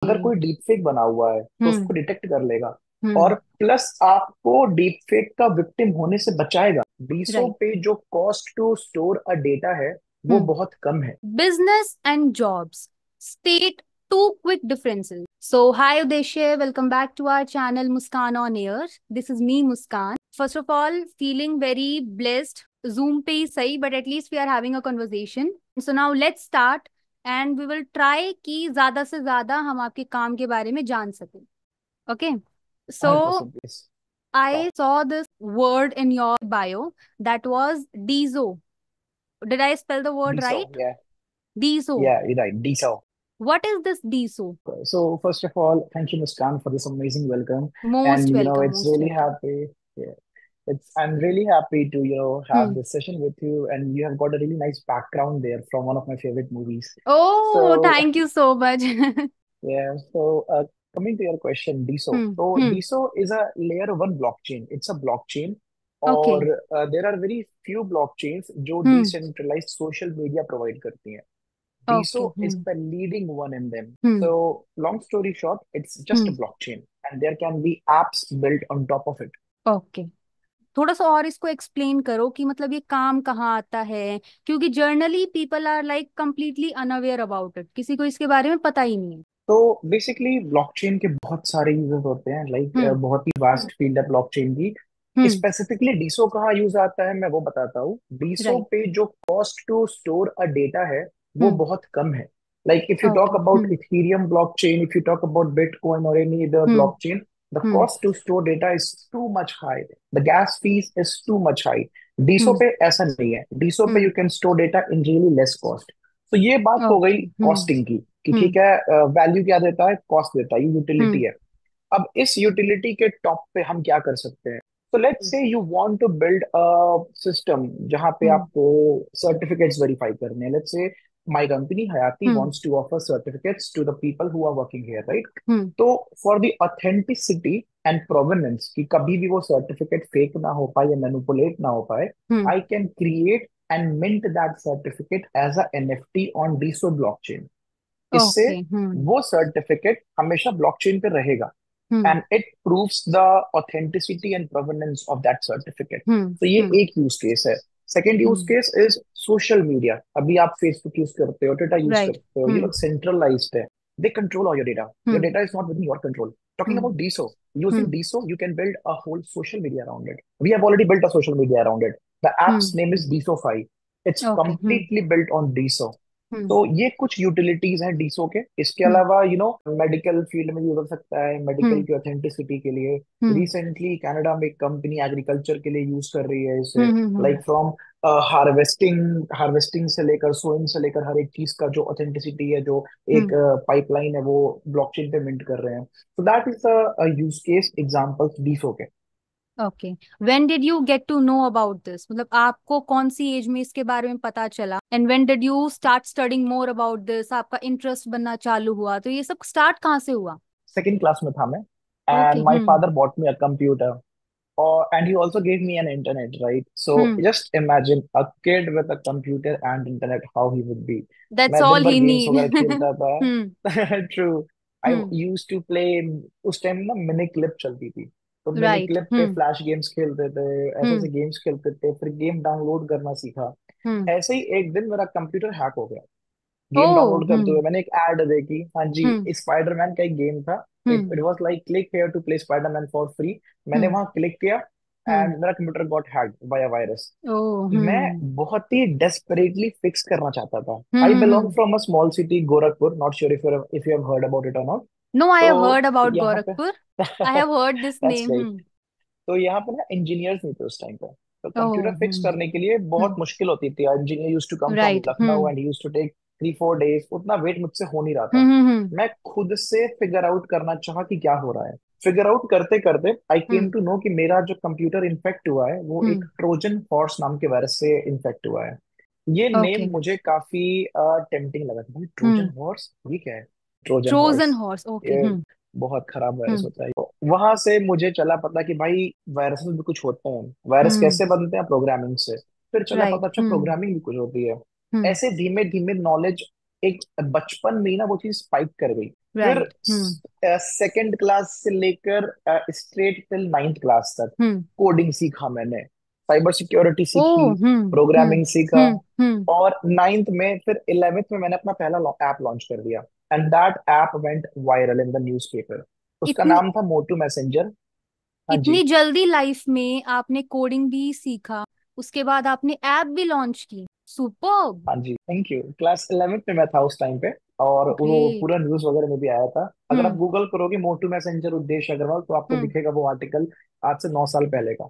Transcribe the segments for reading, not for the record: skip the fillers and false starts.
अगर हम्म। कोई deep fake बना हुआ है तो उसको डिटेक्ट कर लेगा, हम्म। और प्लस आपको डीप फेक का विक्टिम होने से बचाएगा। डीसो राइट। पे जो cost to store a data है वो हम्म। बहुत कम है। Business and jobs state two quick differences. So, hi Udeshya, welcome back to our channel Muskan on Air. This is me, Muskan. First of all, feeling very blessed. Zoom पे ही सही, but at least we are having a conversation. So now let's start and we will try कि ज्यादा से ज्यादा हम आपके काम के बारे में जान सकें. Okay. So 100% yes. I saw this word in your bio that was DISO. Did I spell the word Diso, right? yeah, DISO. yeah, you're right, Diso. What is this DISO? So first of all, thank you, Muskan, for this amazing welcome. Most And welcome, it's most really welcome. happy. Yeah, it's I'm really happy to have Hmm. this session with you, and you have got a really nice background there from one of my favorite movies. Oh, So thank you so much. yeah, coming to your question, DISO. Hmm. So Hmm. DISO is a layer one blockchain. It's a blockchain, और Okay. there are very few blockchains जो Hmm. decentralized social media provide करती हैं. DISO Okay. is Hmm. the leading one in them. Hmm. So long story short, it's just Hmm. a blockchain, and there can be apps built on top of it. Okay. थोड़ा सा और इसको explain करो कि मतलब ये काम कहाँ आता है, क्योंकि generally people are like completely unaware about it, किसी को इसके बारे में पता ही नहीं है. तो बेसिकली ब्लॉकचेन के बहुत सारे यूजेस होते हैं, लाइक हम्म. बहुत ही वास्ट फील्ड है ब्लॉकचेन की। हम्म. स्पेसिफिकली डीसो कहाँ यूज आता है मैं वो बताता हूँ। DeSo right. पे जो cost to store a data है वो हम्म. बहुत कम है। Like if you okay. Talk about hmm. Ethereum blockchain, if you talk about Bitcoin और any other hmm. Blockchain, the hmm. Cost to store data is too much high, the gas fees is too much high. DeSo hmm. पे ऐसा नहीं है, DeSo पे you hmm. Can store data in really less cost. तो ये बात हो गई ओके. हम्म. कॉस्टिंग की, कि हम्म. ठीक है, वैल्यू क्या देता है, कॉस्ट देता है, ये यूटिलिटी हम्म. है। अब इस यूटिलिटी के टॉप पे हम क्या कर सकते हैं? तो let's say you want to build a system जहां पे हम्म. आपको सर्टिफिकेट्स वेरीफाई करने हैं। Let's say my company Hayati hmm. Wants to offer certificates to the people who are working here, right? Hmm. तो for the authenticity and provenance, कि कभी भी वो सर्टिफिकेट फेक ना हो पाए या मैनिपुलेट ना हो पाए, hmm. I can create and mint that certificate as a NFT on DeSo blockchain. इससे ओके. हम्म. वो सर्टिफिकेट हमेशा ब्लॉकचेन पे रहेगा, हम्म. and it proves the authenticity and provenance of that certificate. हम्म. तो ये हम्म. एक यूज केस है। Second use hmm. Case is social media. अभी आप फेसबुक यूज करते हो, ट्विटर यूज राइट. करते हो, ये हम्म. लोग सेंट्रलाइज्ड है। They control all your hmm. Data is not with in your control. Talking hmm. about DISO, using hmm. DISO, you can build a whole social media around it. We have already built a social media around it. The app's hmm. name is DISOfy. It's okay. Hmm. completely built on DISO. हम्म. तो ये कुछ utilities हैं डीसो के। इसके हम्म. अलावा medical field में use हो सकता है, मेडिकल हम्म. की ऑथेंटिसिटी के लिए। हम्म. रिसेंटली कनाडा में एक कंपनी एग्रीकल्चर के लिए यूज कर रही है इसे। हम्म. लाइक फ्रॉम हार्वेस्टिंग हार्वेस्टिंग से लेकर सोइंग से लेकर हर एक चीज का जो ऑथेंटिसिटी है, जो एक हम्म. पाइपलाइन है, वो ब्लॉकचेन पे मिंट कर रहे हैं। तो that is the use case examples DeSo के। Okay. When did you get to know about this, मतलब आपको कौन सी एज में इसके बारे में पता चला, and when did you start studying more about this, आपका इंटरेस्ट बनना चालू हुआ, तो ये सब स्टार्ट कहाँ से हुआ? सेकेंड क्लास में था मैं, okay. And my hmm. Father bot me a computer, and he also gave me an internet, right? So hmm. just imagine a kid with a computer and internet, how he would be. That's मैं दिन all भर ही games need. वगैरह खेलता था। Hmm. True. I hmm. Use to play. उस time ना Miniclip चलती थी, तो मिनी राइट. क्लिप पे हम्म. फ्लैश गेम्स खेलते थे, ऐसे ऐसे हम्म. गेम्स खेलते थे, फिर गेम डाउनलोड करना सीखा। हम्म. ऐसे ही एक दिन मेरा कंप्यूटर हैक हो गया। ओ. गेम डाउनलोड करते हुए हम्म. मैंने एक एड देखी, हाँ जी, हम्म. स्पाइडरमैन का एक गेम था। It hmm. It was like click here to play Spiderman for free. मैंने हम्म. वहां क्लिक किया, हम्म. एंड मेरा computer got hacked by a virus. Oh. मैं हम्म. बहुत ही डेस्परेटली फिक्स करना चाहता था। I hmm. Belong from a small city Gorakhpur, not sure if you have heard about it or not. No, I तो have heard about यहाँ पे Gorakhpur. I have heard this that's name. Right. तो यहाँ पे ना इंजीनियर्स नहीं थे उस टाइम पे, तो ओ. कंप्यूटर फिक्स हम्म. करने के लिए बहुत हम्म. मुश्किल होती थी। Engineer use to come from right. Lucknow hmm. And use to take 3-4 days. उतना वेट मुझसे हो नहीं रहा था। हम्म. हम्म. मैं खुद से फिगर आउट करना चाहा कि क्या हो रहा है। फिगर आउट करते करते आई केम हम्म. टू नो कि मेरा जो कंप्यूटर इन्फेक्ट हुआ है वो एक हम्म. ट्रोजन हॉर्स नाम के वायरस से इन्फेक्ट हुआ है। ये ओके. नेम मुझे काफी टेम्पटिंग लगा था, भाई ट्रोजन हम्म. हॉर्स ये क्या है? Trojan Trojan horse, horse. Okay. ये हम्म. बहुत खराब वायरस हम्म. होता है। वहां से मुझे चला पता कि भाई वायरस भी कुछ होते हैं। वायरस हम्म. कैसे बनते हैं? प्रोग्रामिंग से। फिर चला पता, राइट. अच्छा हम्म. प्रोग्रामिंग भी कुछ होती है। हम्म. ऐसे धीमे धीमे नॉलेज, एक बचपन में ही ना वो चीज स्पाइक कर गई। फिर राइट। हम्म। सेकंड क्लास से लेकर स्ट्रेट टिल नाइन्थ क्लास तक हम्म। कोडिंग सीखा मैंने, साइबर सिक्योरिटी ओ। सीखी, हम्म। प्रोग्रामिंग सीखा। हम्म। और नाइन्थ में, फिर 11th में मैंने अपना पहला ऐप लॉन्च कर दिया, and that app went viral in the newspaper. उसका इतनी नाम था मोटू मैसेंजर। हाँ जी। इतनी जल्दी लाइफ में आपने कोडिंग भी सीखा, उसके बाद आपने ऐप भी लॉन्च की। सुपर्ब। हाँ जी, थैंक यू। क्लास 11th में मैं था उस टाइम पे, और वो ग्रेट। पूरा न्यूज वगैरह में भी आया था। अगर आप हम्म। गूगल करोगे मोटू मैसेंजर उद्देश्य अग्रवाल, तो आपको हम्म। दिखेगा वो आर्टिकल, आज से 9 साल पहले का।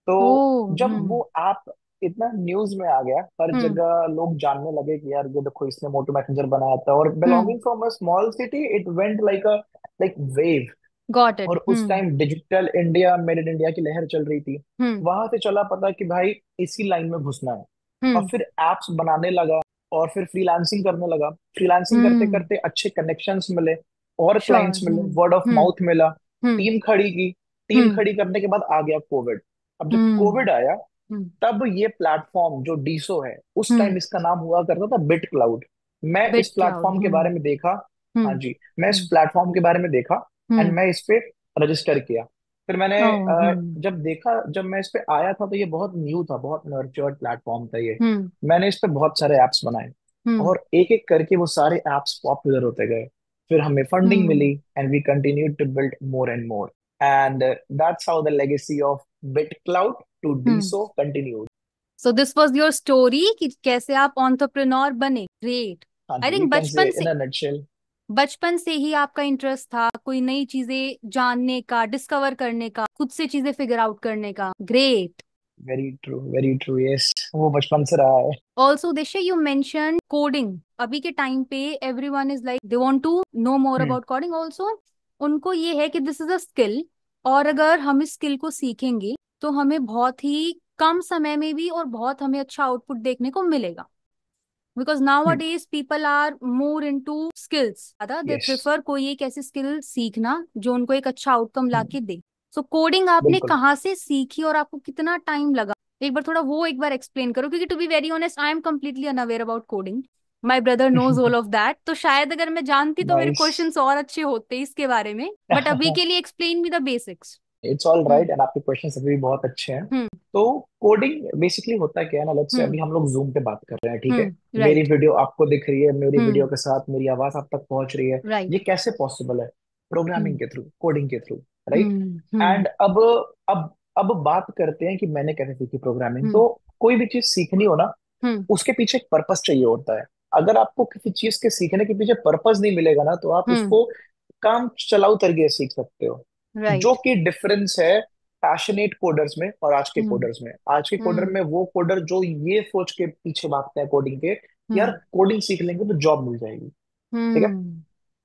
तो ओ। जब वो ऐप इतना न्यूज में आ गया, हर हम्म। जगह लोग जानने लगे कि यार ये देखो इसने मोटू मैसेंजर बनाया था, और hmm. Belonging from a small city it went like wave. Got it. और उस hmm. Time digital India, made in India की लहर चल रही थी। हम्म। वहां से चला पता कि भाई इसी लाइन में घुसना है। और हम्म। फिर एप्स बनाने लगा, और फिर फ्रीलांसिंग करने लगा। फ्रीलांसिंग करते हम्म। करते अच्छे कनेक्शंस मिले, और श्योर। क्लाइंट्स मिले, hmm. Word of hmm. Mouth मिला। हम्म। टीम खड़ी की। Team hmm. खड़ी करने के बाद आ गया कोविड। अब जब हम्म। कोविड आया, हम्म। तब ये प्लेटफॉर्म जो डीसो है, उस हम्म। टाइम इसका नाम हुआ करता था बिट क्लाउड। मैं इस बिट क्लाउड। प्लेटफॉर्म के बारे हम्म। में देखा। हाँ हम्म। जी, मैं इस हम्म। प्लेटफॉर्म के बारे में देखा, एंड हम्म। मैं इस पे रजिस्टर किया। फिर मैंने ओ। हम्म। जब देखा, जब मैं इस पे आया था, तो ये बहुत न्यू था, बहुत नर्चर्ड प्लेटफॉर्म था ये। हम्म। मैंने इस पे बहुत सारे एप्स बनाए, हम्म। और एक एक करके वो सारे एप्स पॉपुलर होते गए। फिर हमें फंडिंग मिली, hmm. And we continue to build more and more, and that's how the legacy of Bit Cloud to hmm. DeSo continued. So this was your story कि कैसे आप एंटरप्रेन्योर बने। ग्रेट। हाँ आई जी, यू थिंक कैन से बचपन इन से a nutshell. बचपन से ही आपका इंटरेस्ट था कोई नई चीजें जानने का, डिस्कवर करने का, खुद से चीजें फिगर आउट करने का। ग्रेट। वेरी ट्रू, यस, वो बचपन से रहा है। Also Disha, you mention coding. अभी के टाइम पे everyone is like they want to know more hmm. About coding also. उनको ये है कि दिस इज अ स्किल, और अगर हम इस स्किल को सीखेंगे तो हमें बहुत ही कम समय में भी और बहुत हमें अच्छा आउटपुट देखने को मिलेगा। Because now hmm. Days people are more in to skills, other they yes. Prefer कोई एक ऐसी स्किल सीखना जो उनको एक अच्छा आउटकम ला हम्म। के दे। सो कोडिंग आपने बिल्कुल। कहाँ से सीखी और आपको कितना टाइम लगा? एक बार थोड़ा वो एक बार एक्सप्लेन करो, क्योंकि to be very honest I am completely unaware about coding. My brother knows all of that, तो शायद अगर मैं जानती तो मेरे नाइस। क्वेश्चंस और अच्छे होते इसके बारे में, बट अभी के लिए explain me the basics. It's all hmm. Right, and आपके क्वेश्चन अभी भी बहुत अच्छे हैं। हम्म। तो कोडिंग बेसिकली होता क्या है ना, लेट्स से हम्म। अभी हम लोग जूम पे बात कर रहे हैं, ठीक है। हम्म। मेरी राइट। वीडियो आपको दिख रही है, मेरी हम्म। वीडियो के साथ मेरी आवाज आप तक पहुंच रही है। ये राइट। कैसे पॉसिबल है? प्रोग्रामिंग हम्म। के थ्रू, कोडिंग के through, right. Hmm. Hmm. And अब अब बात करते हैं कि मैंने कैसे सीखी प्रोग्रामिंग। हम्म। तो कोई भी चीज सीखनी हो ना, हम्म। उसके पीछे एक पर्पस चाहिए होता है। अगर आपको किसी चीज के सीखने के पीछे पर्पस नहीं मिलेगा ना, तो आप हम्म। उसको काम चलाऊ तरीके से सीख सकते हो। जो राइट। कि डिफरेंस है पैशनेट कोडर्स में और आज के हम्म। कोडर्स में। आज के कोडर हम्म। में वो कोडर जो ये सोच के पीछे भागते हैं कोडिंग के, यार हम्म। कोडिंग सीख लेंगे तो जॉब मिल जाएगी, ठीक है। हम्म।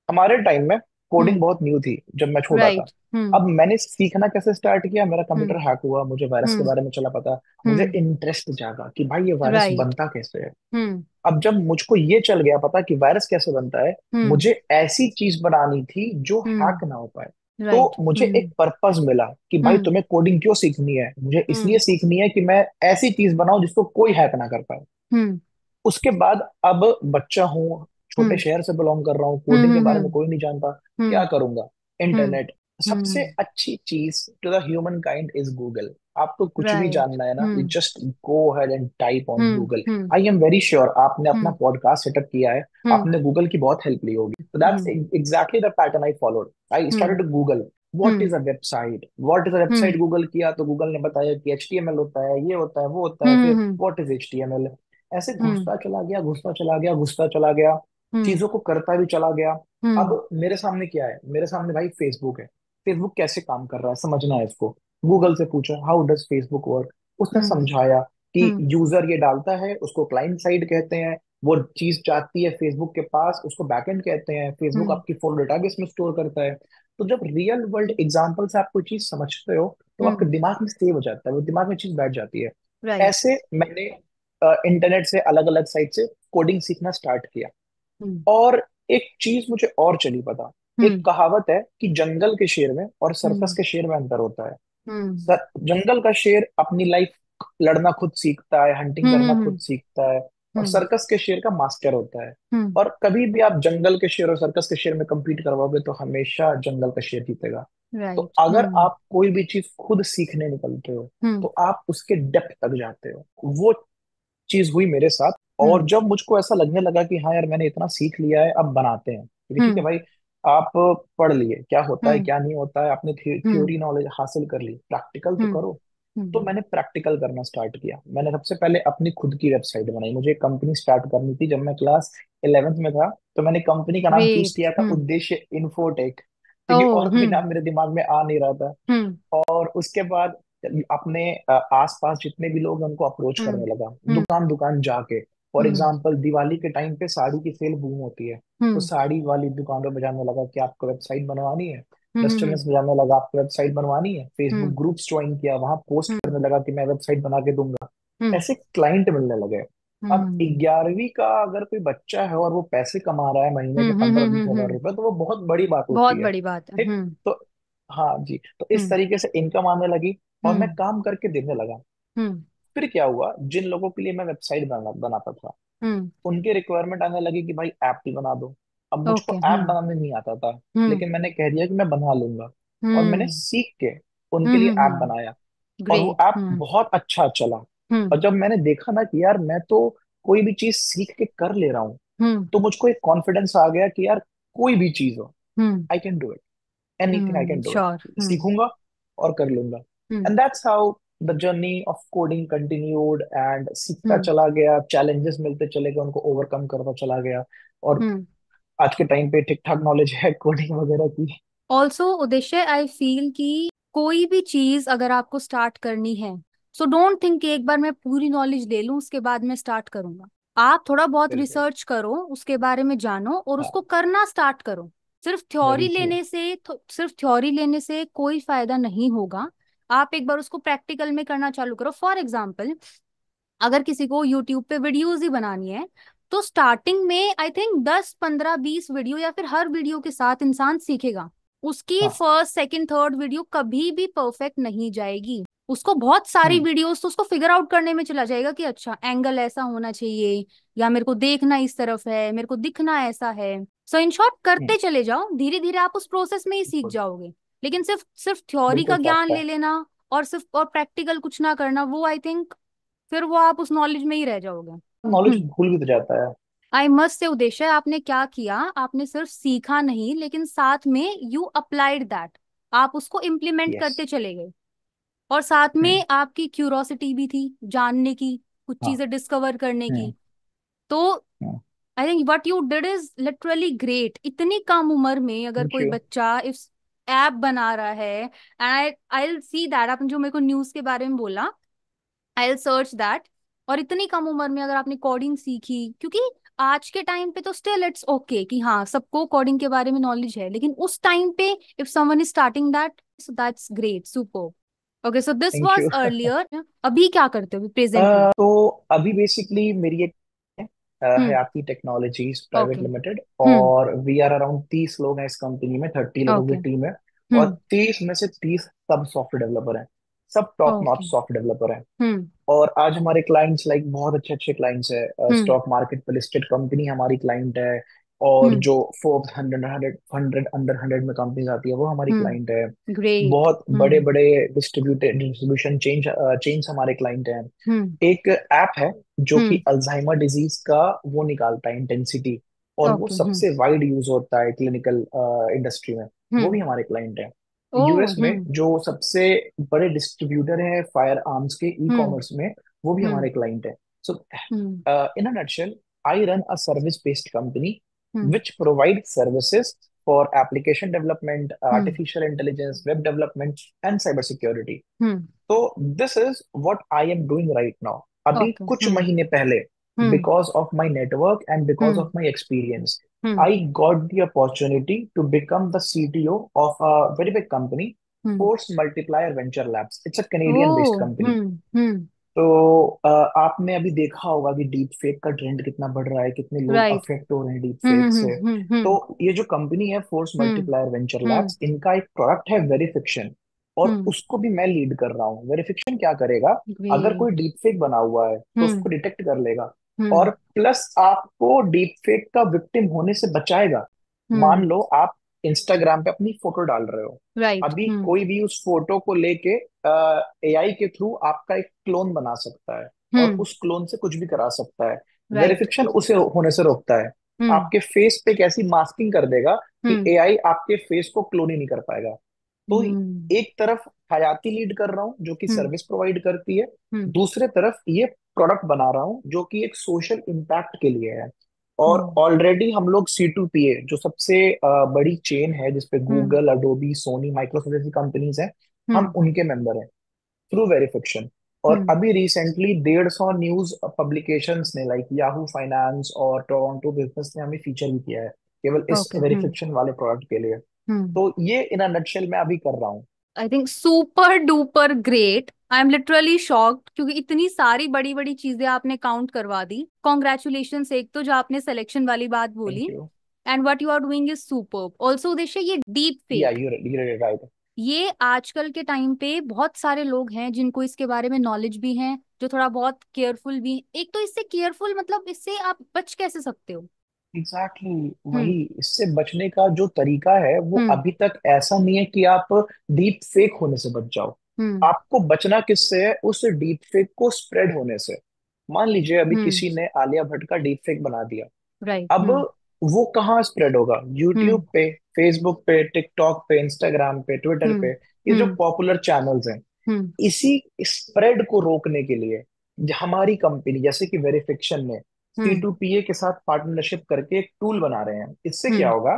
हमारे टाइम में कोडिंग हम्म। बहुत न्यू थी जब मैं छोटा था। राइट। हम्म। अब मैंने सीखना कैसे स्टार्ट किया, मेरा हम्म। कंप्यूटर हैक हुआ, मुझे वायरस के हम्म। बारे में चला पता। मुझे हम्म। इंटरेस्ट जागा कि भाई ये वायरस राइट। बनता कैसे है। हम्म। अब जब मुझको ये चल गया पता कि वायरस कैसे बनता है, हम्म। मुझे ऐसी चीज बनानी थी जो हैक हम्म। ना हो पाए। तो राइट। मुझे एक हम्म। पर्पस मिला कि भाई हम्म। तुम्हें कोडिंग क्यों सीखनी है, मुझे इसलिए हम्म। सीखनी है कि मैं ऐसी चीज बनाऊं जिसको कोई हैक ना कर पाए। हम्म। उसके बाद अब बच्चा हूँ, छोटे हम्म। शहर से बिलोंग कर रहा हूँ, कोडिंग के हम्म। बारे में कोई नहीं जानता, क्या हम्म। करूंगा? हम्म। इंटरनेट। सबसे हम्म। अच्छी चीज to the human kind is Google. आपको कुछ भी राइट। जानना है ना, you hmm. Just go ahead and type on hmm. Google. Hmm. I am very sure आपने अपना हम्म। पॉडकास्ट सेटअप किया है, हम्म। आपने गूगल की बहुत हेल्प ली होगी। तो that's hmm. Exactly the pattern I followed. I hmm. Started to Google what hmm. Is a website, what is a hmm. Website. Google किया तो गूगल ने बताया कि HTML होता है, ये होता है, वो होता है। फिर हम्म। What is HTML। ऐसे हम्म। घुसता चला गया, घुसता चला गया, घुसता चला गया, हम्म। चीजों को करता भी चला गया। हम्म। अब मेरे सामने क्या है? मेरे सामने भाई फेसबुक है। फेसबुक कैसे काम कर रहा है समझना है इसको। गूगल से पूछा हाउ डज फेसबुक वर्क, उसने हम्म। समझाया कि हम्म। यूजर ये डालता है, उसको क्लाइंट साइड कहते हैं, वो चीज जाती है फेसबुक के पास, उसको बैकएंड कहते हैं, फेसबुक हम्म। आपकी फोन डेटाबेस में स्टोर करता है। तो जब रियल वर्ल्ड एग्जांपल से आप कोई चीज समझते हो, तो आपके हम्म। दिमाग में सेव हो जाता है, वो दिमाग में चीज बैठ जाती है। राइट। ऐसे मैंने इंटरनेट से अलग अलग साइट से कोडिंग सीखना स्टार्ट किया। हम्म। और एक चीज मुझे और चली पता। एक हम्म। कहावत है कि जंगल के शेर में और सर्कस हम्म। के शेर में अंतर होता है। हम्म। जंगल का शेर अपनी लाइफ लड़ना खुद सीखता है, हंटिंग हम्म। करना खुद हम्म। सीखता है। और हम्म सर्कस के शेर का मास्टर होता है। हम्म और कभी भी आप जंगल के शेर और सर्कस के शेर में compete करवाओगे तो हमेशा जंगल का शेर जीतेगा। तो राइट अगर आप कोई भी चीज खुद सीखने निकलते हो हम्म तो आप उसके डेप्थ तक जाते हो। वो चीज हुई मेरे साथ। और हम्म जब मुझको ऐसा लगने लगा कि हाँ यार मैंने इतना सीख लिया है, अब बनाते हैं, क्योंकि ठीक है हम्म भाई, आप पढ़ लिए क्या होता है हम्म क्या नहीं होता है, आपने हम्म थ्योरी नॉलेज हासिल कर ली, प्रैक्टिकल तो हम्म करो। तो हम्म मैंने प्रैक्टिकल करना स्टार्ट किया। मैंने सबसे पहले अपनी खुद की वेबसाइट बनाई। मुझे एक कंपनी स्टार्ट करनी थी जब मैं क्लास 11th में था। तो मैंने कंपनी का नाम चूज ग्रेट किया था उद्देश्य इन्फोटेक, ओ क्योंकि और कोई नाम मेरे दिमाग में आ नहीं रहा था। हम्म और उसके बाद अपने आसपास जितने भी लोग हैं उनको अप्रोच हम्म करने लगा, हम्म दुकान दुकान जाके। फॉर हम्म एग्जांपल दिवाली के टाइम पे साड़ी की सेल बूम होती है, तो हम्म साड़ी वाली दुकानों में जाने लगा कि आपको वेबसाइट बनवानी है। हम्म रेस्टोरेंट्स में जाने लगा आपको वेबसाइट बनवानी है। फेसबुक हम्म ग्रुप्स ज्वाइन किया, वहां पोस्ट हम्म करने लगा कि मैं वेबसाइट बना के दूंगा। हम्म ऐसे क्लाइंट मिलने लगे। अब हम्म 11वीं का अगर कोई बच्चा है और वो पैसे कमा रहा है महीने के 15-20 हजार रुपए, तो वो बहुत बड़ी बात बहुत होती है। बड़ी बात है ठीक। तो हाँ जी, तो इस हम्म तरीके से इनकम आने लगी और मैं हम्म काम करके देने लगा। हम्म फिर क्या हुआ, जिन लोगों के लिए मैं वेबसाइट बनाता था हम्म उनके रिक्वायरमेंट आने लगी कि भाई ऐप भी बना दो। अब मुझको ओके ऐप बनाने नहीं आता था, हम्म लेकिन मैंने कह दिया कि मैं बना लूंगा। और मैंने हम्म सीख के उनके लिए ऐप हम्म बनाया। और वो ग्रेट ऐप बहुत अच्छा चला। हम्म और जब मैंने देखा ना कि यार मैं तो कोई भी चीज सीख के कर ले रहा हूँ, हम्म तो मुझको एक कॉन्फिडेंस आ गया कि यार कोई भी चीज हो, hmm I can do it, anything I can do it. Sure सीखूंगा और कर लूंगा। Hmm and that's how the journey of coding continued. And सीखता हम्म चला गया, चैलेंजेस मिलते चले गए, उनको ओवरकम करता चला गया। और हम्म आज के टाइम पे ठीक ठाक नॉलेज है कोडिंग वगैरह की। ऑल्सो उद्देश्य आई फील कि कोई भी चीज अगर आपको स्टार्ट करनी है, सो डोंट थिंक कि एक बार मैं पूरी नॉलेज ले लूं उसके बाद मैं स्टार्ट करूंगा। आप थोड़ा बहुत बिल्कुल। रिसर्च करो, उसके बारे में जानो और उसको हाँ। करना स्टार्ट करो। Very true. सिर्फ थ्योरी लेने से कोई फायदा नहीं होगा। आप एक बार उसको प्रैक्टिकल में करना चालू करो। फॉर एग्जाम्पल, अगर किसी को यूट्यूब पे वीडियोस ही बनानी है, तो स्टार्टिंग में आई थिंक 10 15 20 वीडियो या फिर हर वीडियो के साथ इंसान सीखेगा। उसकी हाँ। फर्स्ट सेकंड थर्ड वीडियो कभी भी परफेक्ट नहीं जाएगी। उसको बहुत सारी हम्म। वीडियोस तो उसको फिगर आउट करने में चला जाएगा कि अच्छा एंगल ऐसा होना चाहिए, या मेरे को देखना इस तरफ है, मेरे को दिखना ऐसा है। सो इन शॉर्ट हम्म। करते चले जाओ, धीरे धीरे आप उस प्रोसेस में ही सीख बिल्कुल। जाओगे। लेकिन सिर्फ सिर्फ थ्योरी का बिल्कुल ज्ञान फैक्ट है। ले लेना और सिर्फ और प्रैक्टिकल कुछ ना करना, वो आई थिंक फिर वो आप उस नॉलेज में ही रह जाओगे। नॉलेज हम्म। भूल भी तो जाता है। आई मस्ट से उद्देश्य, आपने क्या किया, आपने सिर्फ सीखा नहीं लेकिन साथ में यू अप्लाइड दैट। आप उसको इम्प्लीमेंट यस। करते चले गए। और साथ हम्म। में आपकी क्यूरोसिटी भी थी जानने की, कुछ हाँ। चीजें डिस्कवर करने हम्म। की। तो hmm. I think what you did is literally great. इतनी कम उम्र में अगर थैंक कोई यू। बच्चा इस ऐप बना रहा है, and I will see that, आपने जो मेरे को न्यूज के बारे में बोला, आई विल सर्च दैट। और इतनी कम उम्र में अगर आपने कोडिंग सीखी, क्योंकि आज के टाइम पे तो स्टिल इट्स ओके कि हाँ सबको कोडिंग के बारे में नॉलेज है, लेकिन उस टाइम पे if someone is starting that, so that's great, super. Okay, so this thank was you. Earlier. अभी क्या करते हो प्रेजेंटली? तो अभी बेसिकली मेरी एक हम्म हयाती टेक्नोलॉजीज प्राइवेट ओके लिमिटेड, हम्म और वी आर अराउंड 30 लोग हैं इस कंपनी में, 30 लोगों ओके की टीम है। और हम्म 30 में से 30 सब सॉफ्टवेयर डेवलपर हैं, सब top okay notch software developer हैं। हम्म और आज हमारे क्लाइंट्स लाइक बहुत अच्छे अच्छे क्लाइंट्स है, हम्म स्टॉक मार्केट पे लिस्टेड कंपनी हमारी क्लाइंट है। और हम्म जो फोर्ब्स 100 अंडर 100 में कंपनीज आती है वो हमारी क्लाइंट है। ग्रेट बहुत बड़े बड़े डिस्ट्रीब्यूशन चेन्स हमारे क्लाइंट हैं। हम्म एक ऐप है जो कि हम्म अल्जाइमर डिजीज का वो निकालता है इंटेंसिटी, और वो ओके सबसे वाइड यूज होता है क्लिनिकल इंडस्ट्री में। वो हम्म भी हमारे क्लाइंट है। ओ यूएस में जो सबसे बड़े डिस्ट्रीब्यूटर है फायर आर्म्स के ई हम्म कॉमर्स में, वो भी हम्म हमारे क्लाइंट है। So hmm in a nutshell, I run a service based company hmm which provide services for application development, हम्म artificial intelligence, web development, and cyber security. Hmm तो this is what I am doing right now. अभी okay कुछ महीने पहले, hmm because of my network and because hmm of my experience, hmm I got the opportunity to become the CTO of a very big company, hmm Force Multiplier Venture Labs. It's a uh Canadian based company. Hmm तो आपने अभी देखा होगा कि deep fake का trend कितना बढ़ रहा है, कितने लोग राइट अफेक्ट हो रहे हैं डीप फेक से। तो हम्म ये जो कंपनी है फोर्स हम्म मल्टीप्लायर वेंचर हम्म लैब्स, इनका एक प्रोडक्ट है वेरिफिक्शन, और हम्म उसको भी मैं लीड कर रहा हूँ। वेरिफिक्शन क्या करेगा, अगर कोई ग्रेट डीप फेक बना हुआ है तो हम्म उसको डिटेक्ट कर लेगा। हम्म। और प्लस आपको डीप फेक का विक्टिम होने से बचाएगा। मान हम्म। लो आप इंस्टाग्राम पे अपनी फोटो डाल रहे हो, राइट। अभी हम्म। कोई भी उस फोटो को लेके एआई के थ्रू आपका एक क्लोन बना सकता है और हम्म। उस क्लोन से कुछ भी करा सकता है। राइट। वेरिफिकेशन उसे होने से रोकता है। हम्म। आपके फेस पे एक ऐसी मास्किंग कर देगा कि हम्म। एआई आपके फेस को क्लोन ही नहीं कर पाएगा। तो हम्म। एक तरफ हयाती लीड कर रहा हूँ जो कि हम्म। सर्विस प्रोवाइड करती है, हम्म। दूसरे तरफ ये प्रोडक्ट बना रहा हूँ जो कि एक सोशल इम्पैक्ट के लिए है। और हम्म। ऑलरेडी हम लोग C2PA जो सबसे बड़ी चेन है जिसपे हम्म। गूगल, अडोबी, सोनी, माइक्रोसॉफ्ट जैसी कंपनीज हैं, हम हम्म। उनके मेंबर हैं थ्रू वेरिफिकेशन। और हम्म। अभी रिसेंटली 150 न्यूज पब्लिकेशंस ने लाइक याहू फाइनेंस और टोरंटो बिजनेस ने हमें फीचर भी किया है केवल इस ओके। हम्म। वेरिफिकेशन वाले प्रोडक्ट के लिए। हम्म। तो ये इन अ नटशेल मैं अभी कर रहा हूँ। I think super duper great. I am literally shocked क्योंकि इतनी सारी बड़ी बड़ी चीजें आपने काउंट करवा दी। कॉन्ग्रेचुलेशन। एक तो जो आपने सिलेक्शन वाली बात थैंक बोली, you. And what you are doing is super also उद्देश्य। ये डीप या फेक, यू राइट। ये आजकल के टाइम पे बहुत सारे लोग हैं जिनको इसके बारे में नॉलेज भी है, जो थोड़ा बहुत केयरफुल भी हैं। एक तो इससे केयरफुल मतलब इससे आप बच कैसे सकते हो? एग्जैक्टली हम्म। वही, इससे बचने का जो तरीका है वो हम्म। अभी तक ऐसा नहीं है कि आप डीप फेक होने से बच जाओ। हम्म। आपको बचना किससे है? उस डीप फेक को स्प्रेड होने से। मान लीजिए अभी हम्म। किसी ने आलिया भट्ट का डीप फेक बना दिया, राइट। अब हम्म। वो कहाँ स्प्रेड होगा? यूट्यूब हम्म। पे, फेसबुक पे, टिकटॉक पे, इंस्टाग्राम पे, ट्विटर हम्म। पे, ये जो हम्म। पॉपुलर चैनल्स हैं। हम्म। इसी स्प्रेड को रोकने के लिए हमारी कंपनी जैसे कि वेरिफिकेशन ने हम्म। C2PA के साथ पार्टनरशिप करके एक टूल बना रहे हैं। इससे क्या हम्म। होगा,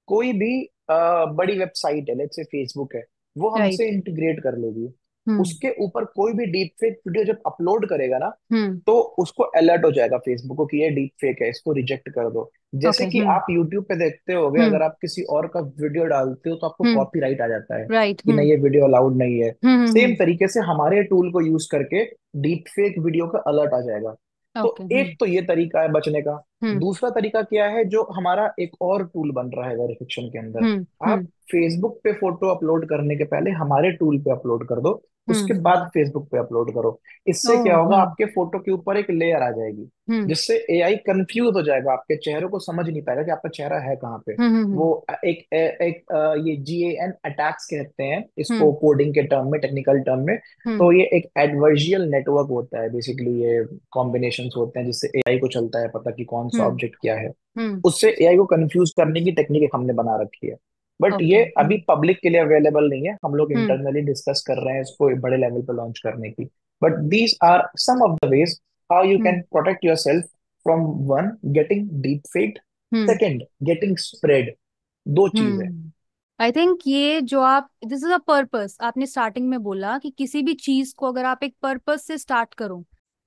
कोई भी बड़ी वेबसाइट है, लेट्स से फेसबुक है, वो हमसे राइट। इंटीग्रेट कर लेगी। हम्म। उसके ऊपर कोई भी डीप फेक वीडियो जब अपलोड करेगा ना, हम्म। तो उसको अलर्ट हो जाएगा फेसबुक को कि ये डीप फेक है, इसको रिजेक्ट कर दो। जैसे ओके। कि हम्म। आप यूट्यूब पे देखते होगे, हम्म। अगर आप किसी और का वीडियो डालते हो तो आपको हम्म। कॉपीराइट आ जाता है राइट। कि नहीं, हम्म। ये वीडियो अलाउड नहीं है। हम्म। सेम तरीके से हमारे टूल को यूज करके डीप फेक वीडियो का अलर्ट आ जाएगा। तो ओके। हम्म। एक तो ये तरीका है बचने का। हम्म। दूसरा तरीका क्या है, जो हमारा एक और टूल बन रहा है वेरिफिकेशन के अंदर, हम्म। आप हम्म। फेसबुक पे फोटो अपलोड करने के पहले हमारे टूल पे अपलोड कर दो, हम्म। उसके बाद फेसबुक पे अपलोड करो। ओ। इससे क्या होगा, हम्म। आपके फोटो के ऊपर एक लेयर आ जाएगी हम्म। जिससे एआई कंफ्यूज हो जाएगा, आपके चेहरे को समझ नहीं पाएगा कि आपका चेहरा है कहाँ पे। हम्म। वो ये GAN अटैक्स कहते हैं इसको हम्म। कोडिंग के टर्म में, टेक्निकल टर्म में। हम्म। तो ये एक एडवर्जियल नेटवर्क होता है बेसिकली, ये कॉम्बिनेशंस होते हैं जिससे एआई को चलता है पता कि कौन सा हम्म। ऑब्जेक्ट क्या है। हम्म। उससे एआई को कंफ्यूज करने की टेक्निक हमने बना रखी है। But okay. ये अभी हम्म। पब्लिक के लिए अवेलेबल नहीं है, हम लोग हम्म। इंटरनली डिस्कस कर रहे हैं इसको एक बड़े लेवल पे लॉन्च करने की। But these are some of the ways how you can hmm. Protect yourself from one, getting deep faked, hmm. Second getting spread. दो चीज है। हम्म। आई थिंक ये जो आप, दिस इज अ पर्पस, आपने starting में बोला कि किसी भी चीज को अगर आप एक पर्पस से स्टार्ट करो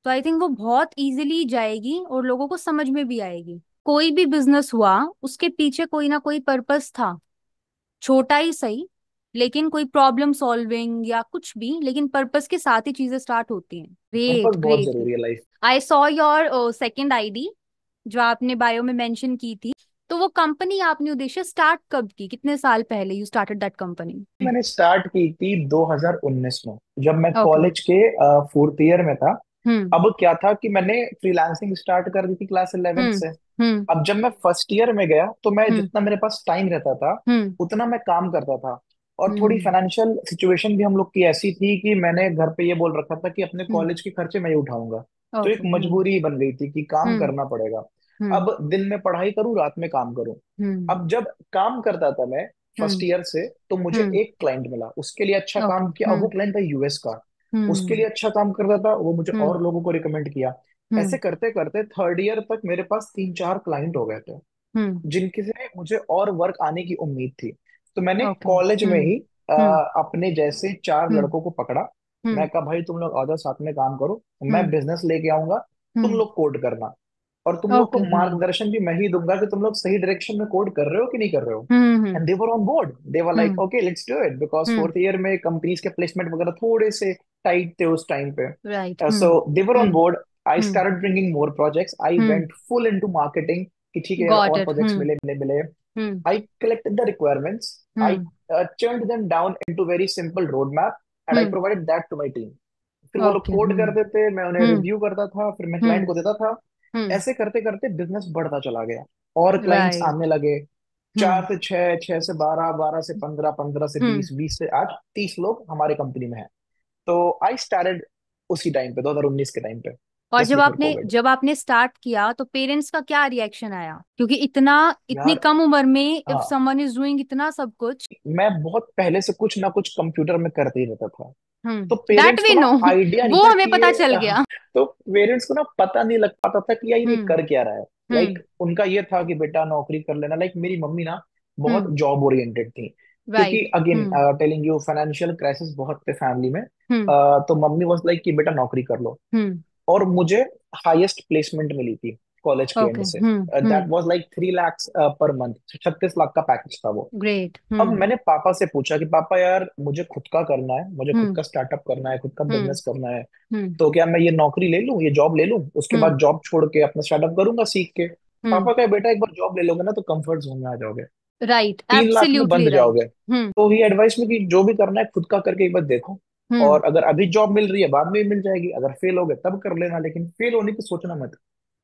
तो आई थिंक वो बहुत इजीली जाएगी और लोगों को समझ में भी आएगी। कोई भी बिजनेस हुआ, उसके पीछे कोई ना कोई पर्पस था, छोटा ही सही, लेकिन कोई प्रॉब्लम सॉल्विंग या कुछ भी, लेकिन पर्पस के साथ ही चीजें स्टार्ट होती हैं। ग्रेट पर्पस बहुत ग्रेट। जरूरी है life. I saw your second ID जो आपने बायो में मेंशन की थी। तो वो कंपनी आपने उद्देश्य स्टार्ट कब की, कितने साल पहले यू स्टार्टेड दैट कंपनी? मैंने स्टार्ट की थी 2019 में, जब मैं ओके। कॉलेज के फोर्थ ईयर में था। हम्म। अब क्या था कि मैंने फ्रीलांसिंग स्टार्ट कर दी थी क्लास 11th हम्म। से। हम्म। अब जब मैं फर्स्ट ईयर में गया तो मैं हम्म। जितना मेरे पास टाइम रहता था हम्म। उतना मैं काम करता था। और थोड़ी हम्म। फाइनेंशियल सिचुएशन भी हम लोग की ऐसी थी कि मैंने घर पे ये बोल रखा था कि अपने हम्म। कॉलेज के खर्चे मैं ही उठाऊंगा। तो एक ओके। हम्म। मजबूरी बन गई थी कि काम हम्म। करना पड़ेगा। हम्म। अब दिन में पढ़ाई करूँ, रात में काम करूँ। हम्म। अब जब काम करता था मैं फर्स्ट हम्म। ईयर से, तो मुझे हम्म। एक क्लाइंट मिला, उसके लिए अच्छा ओके। काम किया, और वो हम्म। क्लाइंट था यूएस का। उसके हम्म। लिए अच्छा काम करता था, वो मुझे हम्म। और लोगों को रिकमेंड किया। हम्म। ऐसे करते करते थर्ड ईयर तक मेरे पास 3-4 क्लाइंट हो गए थे हम्म। जिनके से मुझे और वर्क आने की उम्मीद थी। तो मैंने ओके। कॉलेज में हम्म। ही हम्म। अपने जैसे 4 हम्म। लड़कों को पकड़ा। हम्म। मैं कहा भाई तुम लोग आ जाओ साथ में काम करो, मैं हम्म। बिजनेस लेके आऊंगा, तुम हम्म। लोग कोड करना, और तुम लोग को ओके। हम्म। मार्गदर्शन भी मैं ही दूंगा कि तुम लोग सही डायरेक्शन में कोड कर रहे हो कि नहीं कर रहे हो। Hmm. Hmm. And they were on board, they were like hmm. Okay let's do it, because hmm. Fourth year में कंपनीज के प्लेसमेंट वगैरह थोड़े से टाइट थे उस टाइम पे। Right. So hmm. They were on hmm. Board. I hmm. Started bringing more projects, I hmm. Went full into marketing कि ठीक है यार गॉट और इट। प्रोजेक्ट्स हम्म। मिले मिले मिले। हम्म। I collected the requirements. I hmm. churned them down into very simple roadmap and I hmm. provided that to my team. फिर वो लोग ओके। कोड हम्म। कर देते, मैं उन्हें हम्म। रिव्यू करता था, फिर मैं क्लाइंट हम्म। को देता था। हम्म। ऐसे करते करते बिजनेस बढ़ता चला गया और क्लाइंट्स आने राइट। लगे। चार हम्म। से छह, छह से बारह, बारह से पंद्रह, पंद्रह से हम्म। बीस, बीस से आज 30 लोग हमारे कंपनी में हैं। तो आई स्टार्टेड उसी टाइम पे, 2019 के टाइम पे, और जस्ट जब बिफोर आपने कोविड। जब आपने स्टार्ट किया तो पेरेंट्स का क्या रिएक्शन आया, क्योंकि इतनी यार, कम उम्र में इफ हाँ, समवन इज डूइंग इतना सब कुछ। मैं बहुत पहले से कुछ ना कुछ कंप्यूटर में करते ही रहता था। तो दैट पेरेंट्स वी को ना नो। आइडिया नहीं वो था हमें कि पता ये चल गया। तो पेरेंट्स को ना पता नहीं लग पाता था कि यार ये हम्म। कर क्या रहा है। हम्म। लाइक उनका ये था कि बेटा नौकरी कर लेना। लाइक मेरी मम्मी ना बहुत हम्म। जॉब ओरिएंटेड थी, क्योंकि right. Again hmm. Telling you financial crisis बहुत थे फैमिली में। हम्म। तो मम्मी वाज लाइक कि बेटा नौकरी कर लो। हम्म। और मुझे हाईएस्ट प्लेसमेंट मिली थी कॉलेज के ओके। एंड से। Hmm. That was like 3 lakhs per month, 36 lakh का पैकेज था वो। ग्रेट। अब हम्म। मैंने पापा से पूछा कि पापा यार मुझे खुद का करना है, मुझे खुद हम्म। का स्टार्टअप करना है, खुद का हम्म। बिजनेस करना है। हम्म। तो क्या मैं ये नौकरी ले लूं, ये जॉब ले लूं, उसके हम्म। बाद जॉब छोड़ के अपना स्टार्टअप करूंगा सीख के। हम्म। पापा कहे बेटा एक बार जॉब ले लोगे ना तो कंफर्ट जोन में आ जाओगे, राइट, 3 लाख में एब्सोल्युटली बंद राइट। जाओगे। हम्म। तो ही एडवाइस में कि जो भी करना है खुद का करके एक बार देखो। हम्म। और अगर अभी जॉब मिल रही है बाद में भी मिल जाएगी, अगर फेल हो गए तब कर लेना, लेकिन फेल होने की सोचना मत।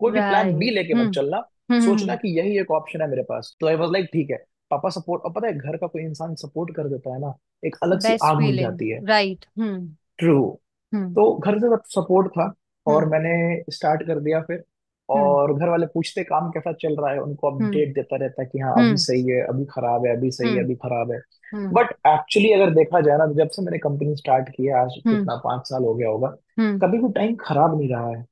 कोई भी प्लान बी राइट। लेके मत हम्म। चलना। सोचना कि यही एक ऑप्शन है मेरे पास। तो आई वाज लाइक ठीक है। पापा सपोर्ट, और पता है घर का कोई इंसान सपोर्ट कर देता है ना, एक अलग सी बेस्ट आग मिल जाती है। फीलिंग। राइट। हम्म। ट्रू। हम्म। तो घर से सपोर्ट था और हम्म। मैंने स्टार्ट कर दिया फिर। हम्म। और घर वाले पूछते काम कैसा चल रहा है, उनको हम्म। अपडेट देता रहता है कि हाँ अभी हम्म। सही है, अभी खराब है, अभी सही है, हम्म। अभी खराब है। हम्म। बट एक्चुअली अगर देखा जाए ना, तो जब से मैंने कंपनी स्टार्ट की है, आज हम्म। कितना 5 साल हो गया होगा, हम्म। कभी भी टाइम खराब नहीं रहा है।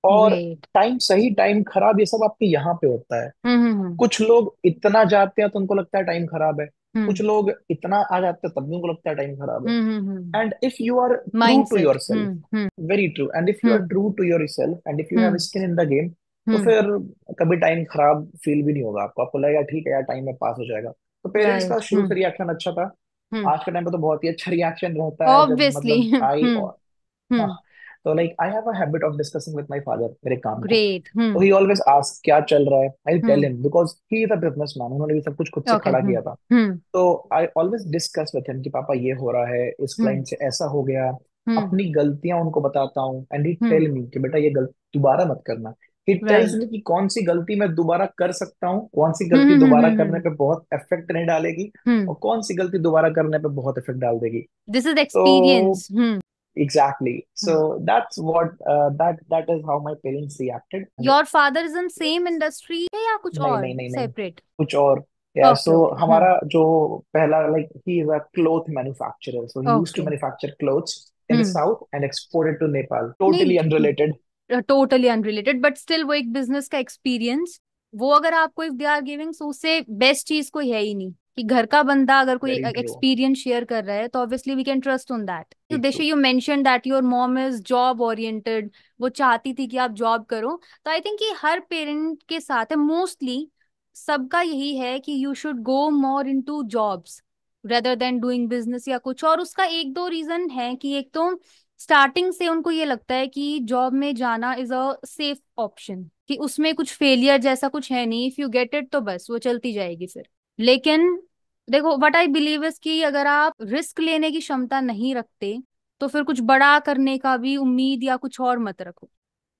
और ग्रेट। टाइम सही टाइम खराब ये सब आपके यहाँ पे होता है। हम्म। हम्म। कुछ लोग इतना जाते हैं तो उनको लगता है टाइम खराब है, हम्म। कुछ लोग इतना आ जाते हैं तब भी उनको लगता है टाइम खराब है। हम्म। And if you are true to mindset. yourself, hmm. very true, and if you are hmm. true to yourself, and if you have hmm. skin in the game, तो हम्म। फिर कभी टाइम खराब फील भी नहीं होगा आपको। आपको लगेगा ठीक है यार टाइम में पास हो जाएगा। तो पेरेंट्स का राइट। शुरू से रिएक्शन अच्छा था। हम्म। आज के टाइम पे तो बहुत ही अच्छा रिएक्शन रहता है जब ऑब्वियसली। मतलब आई हम्म। और हाँ। हम्म। तो like I have a habit of discussing with my father मेरे काम को। ग्रेट। तो हम्म। ही ऑलवेज आस्क क्या चल रहा है, I tell hmm. Him because he is a businessman, उन्होंने भी सब कुछ खुद से ओके। खड़ा हम्म। किया था। हम्म। तो I always discuss with him कि पापा ये हो रहा है, इस हम्म। क्लाइंट से ऐसा हो गया। हम्म। अपनी गलतियां उनको बताता हूँ and he hmm. Tell me कि बेटा ये गलती दोबारा मत करना। He tells right. मी कि कौन सी गलती मैं दोबारा कर सकता हूँ, कौन सी हम्म। गलती दोबारा करने हम्म। पे बहुत इफेक्ट नहीं डालेगी, हम्म। और कौन सी गलती दोबारा करने पे बहुत इफेक्ट डाल देगी। दिस इज तो experience. Hmm. Exactly, so that's what that is how my parents reacted. Your father is in same industry है या कुछ नहीं और नहीं नहीं नहीं, सेपरेट? कुछ और। या ओके। So okay. हमारा जो पहला like he is a cloth manufacturer, so he used to okay. Manufacture clothes in the hmm. South and exported to Nepal, totally नहीं, unrelated. Totally unrelated but still वो एक बिजनेस का एक्सपीरियंस। वो अगर आपको if they are giving, so उससे best चीज कोई है ही नहीं कि घर का बंदा अगर कोई वेरी ट्रू, एक्सपीरियंस शेयर कर रहा है तो obviously we can trust on that. Very Uddeshya, true. You mention that your mom is job oriented, वो चाहती थी कि आप जॉब करो। तो आई थिंक कि हर पेरेंट के साथ है मोस्टली, सबका यही है कि you should go more into jobs rather than doing business या कुछ। और उसका एक दो रीजन है कि एक तो स्टार्टिंग से उनको ये लगता है कि जॉब में जाना इज अ सेफ ऑप्शन, कि उसमें कुछ फेलियर जैसा कुछ है नहीं, इफ यू गेट इट तो बस वो चलती जाएगी फिर। लेकिन देखो, व्हाट आई बिलीव इज कि अगर आप रिस्क लेने की क्षमता नहीं रखते तो फिर कुछ बड़ा करने का भी उम्मीद या कुछ और मत रखो।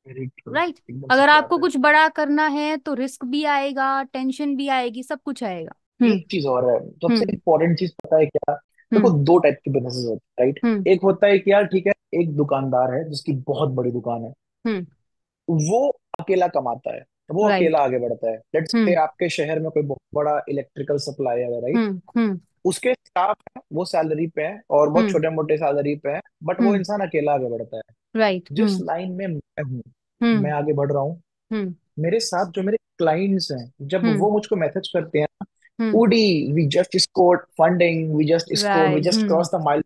Very true, right. एकदम अगर सच आपको बात है। कुछ बड़ा करना है तो रिस्क भी आएगा, टेंशन भी आएगी, सब कुछ आएगा। एक चीज और है, सबसे हम्म। इंपॉर्टेंट चीज पता है क्या? देखो हम्म। दो टाइप के बिजनेसेस होते हैं, राइट? हम्म। एक होता है कि यार ठीक है, एक दुकानदार है जिसकी बहुत बड़ी दुकान है, हम्म। वो अकेला कमाता है, वो राइट। अकेला आगे बढ़ता है। लेट्स से हम्म। आपके शहर में कोई बहुत बड़ा इलेक्ट्रिकल सप्लायर है, राइट? हम्म। हम्म। उसके स्टाफ है, वो सैलरी पे है और बहुत हम्म। छोटे मोटे सैलरी पे है, बट वो हम्म। इंसान अकेला आगे बढ़ता है। राइट। जिस हम्म। लाइन में मैं हूँ, हम्म। मैं आगे बढ़ रहा हूँ, हम्म। मेरे साथ जो मेरे क्लाइंट्स हैं, जब हम्म। वो मुझको मैसेज करते हैं, हम्म। उडी we just scored funding, we just scored, we right. Just hmm. Cross the mile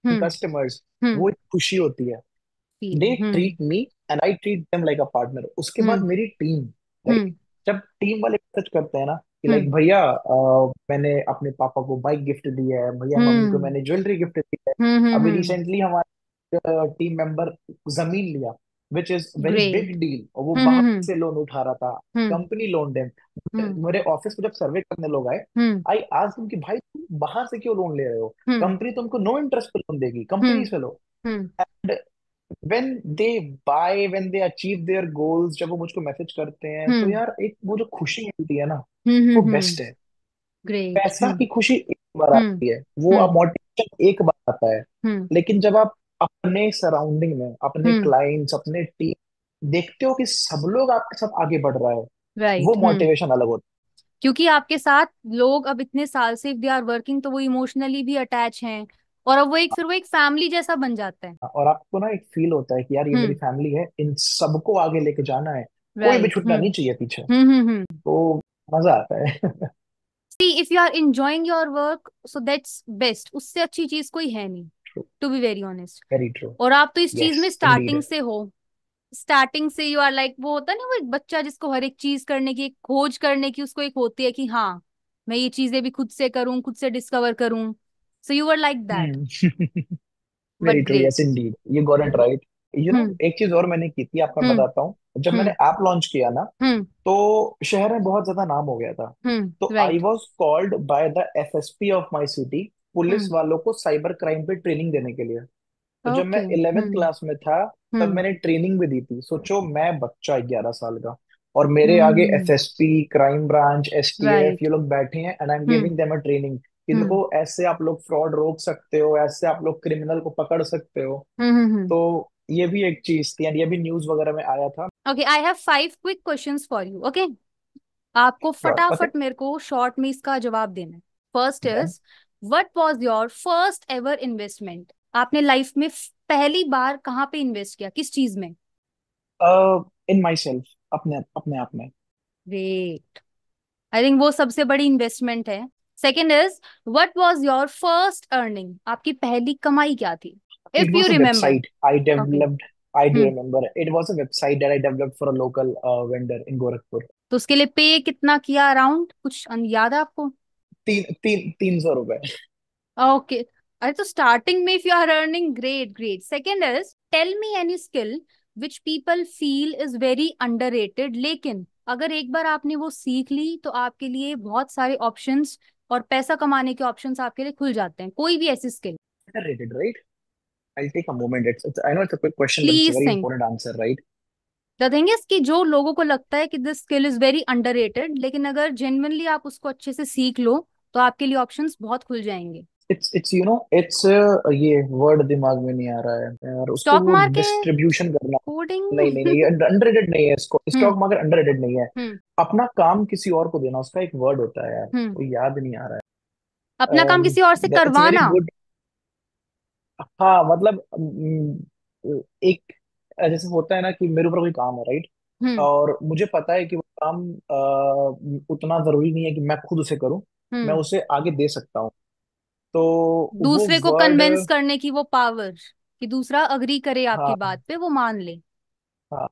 hmm. Customers, hmm. वो एक खुशी होती है। The feeling. Hmm. Treat me and I treat them like a partner. उसके बाद हम्म। मेरी टीम, राइट? हम्म। जब team वाले मैसेज करते हैं ना कि हम्म। लाइक भैया मैंने अपने पापा को बाइक गिफ्ट दी है, भैया मम्मी को हम्म। मैंने ज्वेलरी गिफ्ट दी है। हम्म। अभी हम्म। रिसेंटली हमारे टीम मेंबर जमीन लिया, which is very great. Big deal, और वो हम्म। बाहर हम्म। से लोन उठा रहा था, हम्म। कंपनी लोन देम। हम्म। मेरे ऑफिस को जब सर्वे करने लोग आए, हम्म। आई आज तुम कि भाई तुम बाहर से क्यों लोन ले रहे हो, हम्म। कंपनी तुमको नो इंटरेस्ट पे लोन देगी, कंपनी हम्म। से लो। Hmm. When they buy, when they achieve their goals, जब वो मुझको मैसेज करते हैं तो हम्म यार एक वो जो खुशी मिलती है ना, वो हम्म। बेस्ट है। ग्रेट। पैसा की खुशी एक बार हम्म आती है, वो आप हम्म मोटिवेशन एक बार आता है। हम्म लेकिन जब आप अपने सराउंडिंग में अपने हम्म। क्लाइंट्स, अपने टीम देखते हो कि सब लोग आपके साथ आगे बढ़ रहा है, वो राइट। मोटिवेशन अलग होता क्योंकि आपके साथ लोग अब इतने साल से दे आर वर्किंग, तो वो इमोशनली भी अटैच हैं, और अब वो एक फिर वो एक फैमिली जैसा बन जाता है। है। और आपको ना एक फील होता है कि यार ये मेरी हम्म। फैमिली है, इन सबको आगे लेके जाना है, कोई भी राइट। छूटना नहीं चाहिए पीछे। हम्म। तो मजा आता है। See if you are enjoying your work so that's best, उससे अच्छी चीज कोई है नहीं, to be very honest. Very true. और आप तो इस चीज यस में इंडीड। स्टार्टिंग से हो। स्टार्टिंग से यू आर लाइक, वो होता है ना वो एक बच्चा जिसको हर एक चीज करने की, एक खोज करने की उसको एक होती है कि हाँ मैं ये चीजें भी खुद से करूं, खुद से डिस्कवर करूं। So you are like that, hmm. But very true, yes great. Indeed, you got it right. Hmm एक चीज और मैंने की थी, आपको मैं हम्म बताता हूँ। जब मैंने हम्म ऐप लॉन्च किया ना, हम्म तो शहर में बहुत ज्यादा नाम हो गया था। तो I right. Was called by the SSP of my city, police हम्म। वालों को साइबर क्राइम पे ट्रेनिंग देने के लिए। तो जब ओके। मैं 11th क्लास में था, तब हम्म मैंने ट्रेनिंग भी दी थी। सोचो, मैं बच्चा 11 साल का, और मेरे आगे हम्म। SSP, crime branch, STF, right. ये लोग बैठे हैं, and I am hmm giving them a training कि हम्म देखो ऐसे आप लोग फ्रॉड रोक सकते हो, ऐसे आप लोग क्रिमिनल को पकड़ सकते हो। हम्म। तो ये भी एक चीज थी, एंड ये भी न्यूज वगैरह में आया था। Okay, I have 5 quick questions for you. Okay, आपको श्योर, ओके। फटाफट मेरे को शॉर्ट में इसका जवाब देना है। First is, what was your first ever investment? आपने लाइफ में पहली बार कहाँ पे इन्वेस्ट किया, किस चीज में? इन माई सेल्फ, अपने अपने आप में। ग्रेट। आई थिंक वो सबसे बड़ी इन्वेस्टमेंट है। Second is, what was your first earning? आपकी पहली कमाई क्या थी, It if you was a remember? website I okay. developed. I do hmm. remember. It was a website that I developed for a local vendor in Gorakhpur. तो उसके लिए पे कितना किया अराउंड, कुछ याद है आपको? 300 रुपए। ओके। अरे तो स्टार्टिंग में if you are earning, great great. Second is, tell me any skill which people feel is very underrated, लेकिन अगर एक बार आपने वो सीख ली तो आपके लिए बहुत सारे ऑप्शंस और पैसा कमाने के ऑप्शंस आपके लिए खुल जाते हैं, कोई भी ऐसी skill. Underrated, right? I'll take a moment. I know it's a quick question, but it's a please very think. important answer, right? The thing is कि जो लोगों को लगता है कि this skill is very underrated, लेकिन अगर जेन्युइनली आप उसको अच्छे से सीख लो तो आपके लिए ऑप्शंस बहुत खुल जाएंगे। It's ये वर्ड दिमाग में नहीं आ रहा है और उसको स्टॉक वो मार्केट, डिस्ट्रीब्यूशन करना। नहीं नहीं नहीं, कोडिंग। ये अंडररेटेड नहीं है, इसको हम्म स्टॉक मार्केट अंडररेटेड नहीं है। हम्म अपना काम किसी और को देना, उसका एक वर्ड होता है यार, हम्म। वो याद नहीं आ रहा अपना काम है। किसी और से इट्स वेरी करवाना। गुड। हाँ मतलब एक जैसे होता है ना कि मेरे ऊपर कोई काम है, राइट? हम्म और मुझे पता है कि वो काम उतना जरूरी नहीं है कि मैं खुद उसे करूं, मैं हम्म। उसे आगे दे सकता हूँ। तो वो दूसरे को वर्ड, कन्विंस करने की वो पावर, कि दूसरा अग्री करे आपकी हाँ बात पे, वो मान ले। हाँ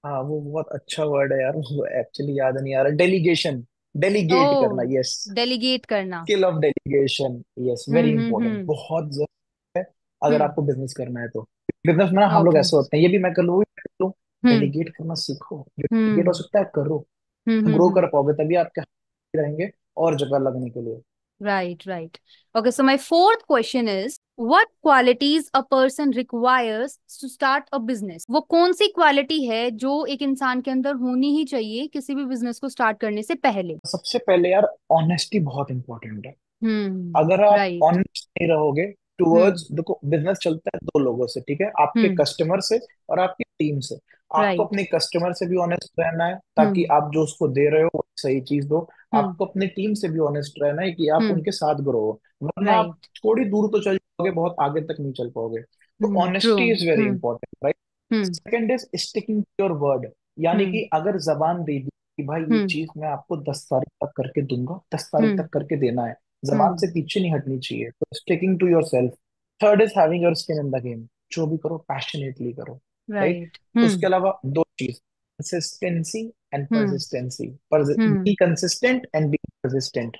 हाँ, वो बहुत अच्छा वर्ड है यार, वो एक्चुअली याद नहीं आ रहा। डेलीगेशन, डेलीगेट करना, ओ, यस। डेलीगेट करना। Skill of delegation, yes, very important, hmm. बहुत जरूरी है अगर हम्म। आपको बिजनेस करना है तो। बिजनेस में ना हम लोग ओके। ऐसे होते हैं, ये भी मैं कर लूँ, वो भी कर लूँ। हम्म डेलीगेट करना सीखो, जो डेलीगेट हो हम्म सकता है करो, ग्रो हम्म। कर पाओगे तभी आपके हाथ रहेंगे और जगह लगने के लिए। Right right. Okay, so my fourth question is, what qualities a person requires to start a business? वो कौन सी क्वालिटी है जो एक इंसान के अंदर होनी ही चाहिए किसी भी बिजनेस को स्टार्ट करने से पहले? सबसे पहले यार, ऑनेस्टी बहुत इंपॉर्टेंट है। हम्म। अगर आप राइट। ऑनेस्ट नहीं रहोगे हम्म टुवर्ड्स, देखो बिजनेस चलता है दो लोगों से, ठीक है, आपके हम्म। कस्टमर से और आपकी टीम से। आपको राइट। अपने कस्टमर से भी ऑनेस्ट रहना है ताकि हम्म आप जो उसको दे रहे हो वो सही चीज दो। हम्म आपको अपनी टीम से भी ऑनेस्ट रहना है कि आप हम्म। उनके साथ ग्रो हो, वरना आप राइट। थोड़ी दूर तो चल जाओगे, बहुत आगे तक नहीं चल पाओगे। तो true. Honesty is very important, right? Hmm second is sticking to your word, यानी हम्म कि अगर जबान दे दी कि भाई ये हम्म चीज मैं आपको 10 तारीख तक करके दूंगा, 10 तारीख हम्म तक करके देना है, जबान हम्म। से पीछे नहीं हटनी चाहिए। तो sticking to yourself. Third is having your skin in the game, जो भी करो पैशनेटली करो, राइट? राइट। उसके अलावा दो चीज, consistency and hmm persistency. Hmm be consistent and be persistent.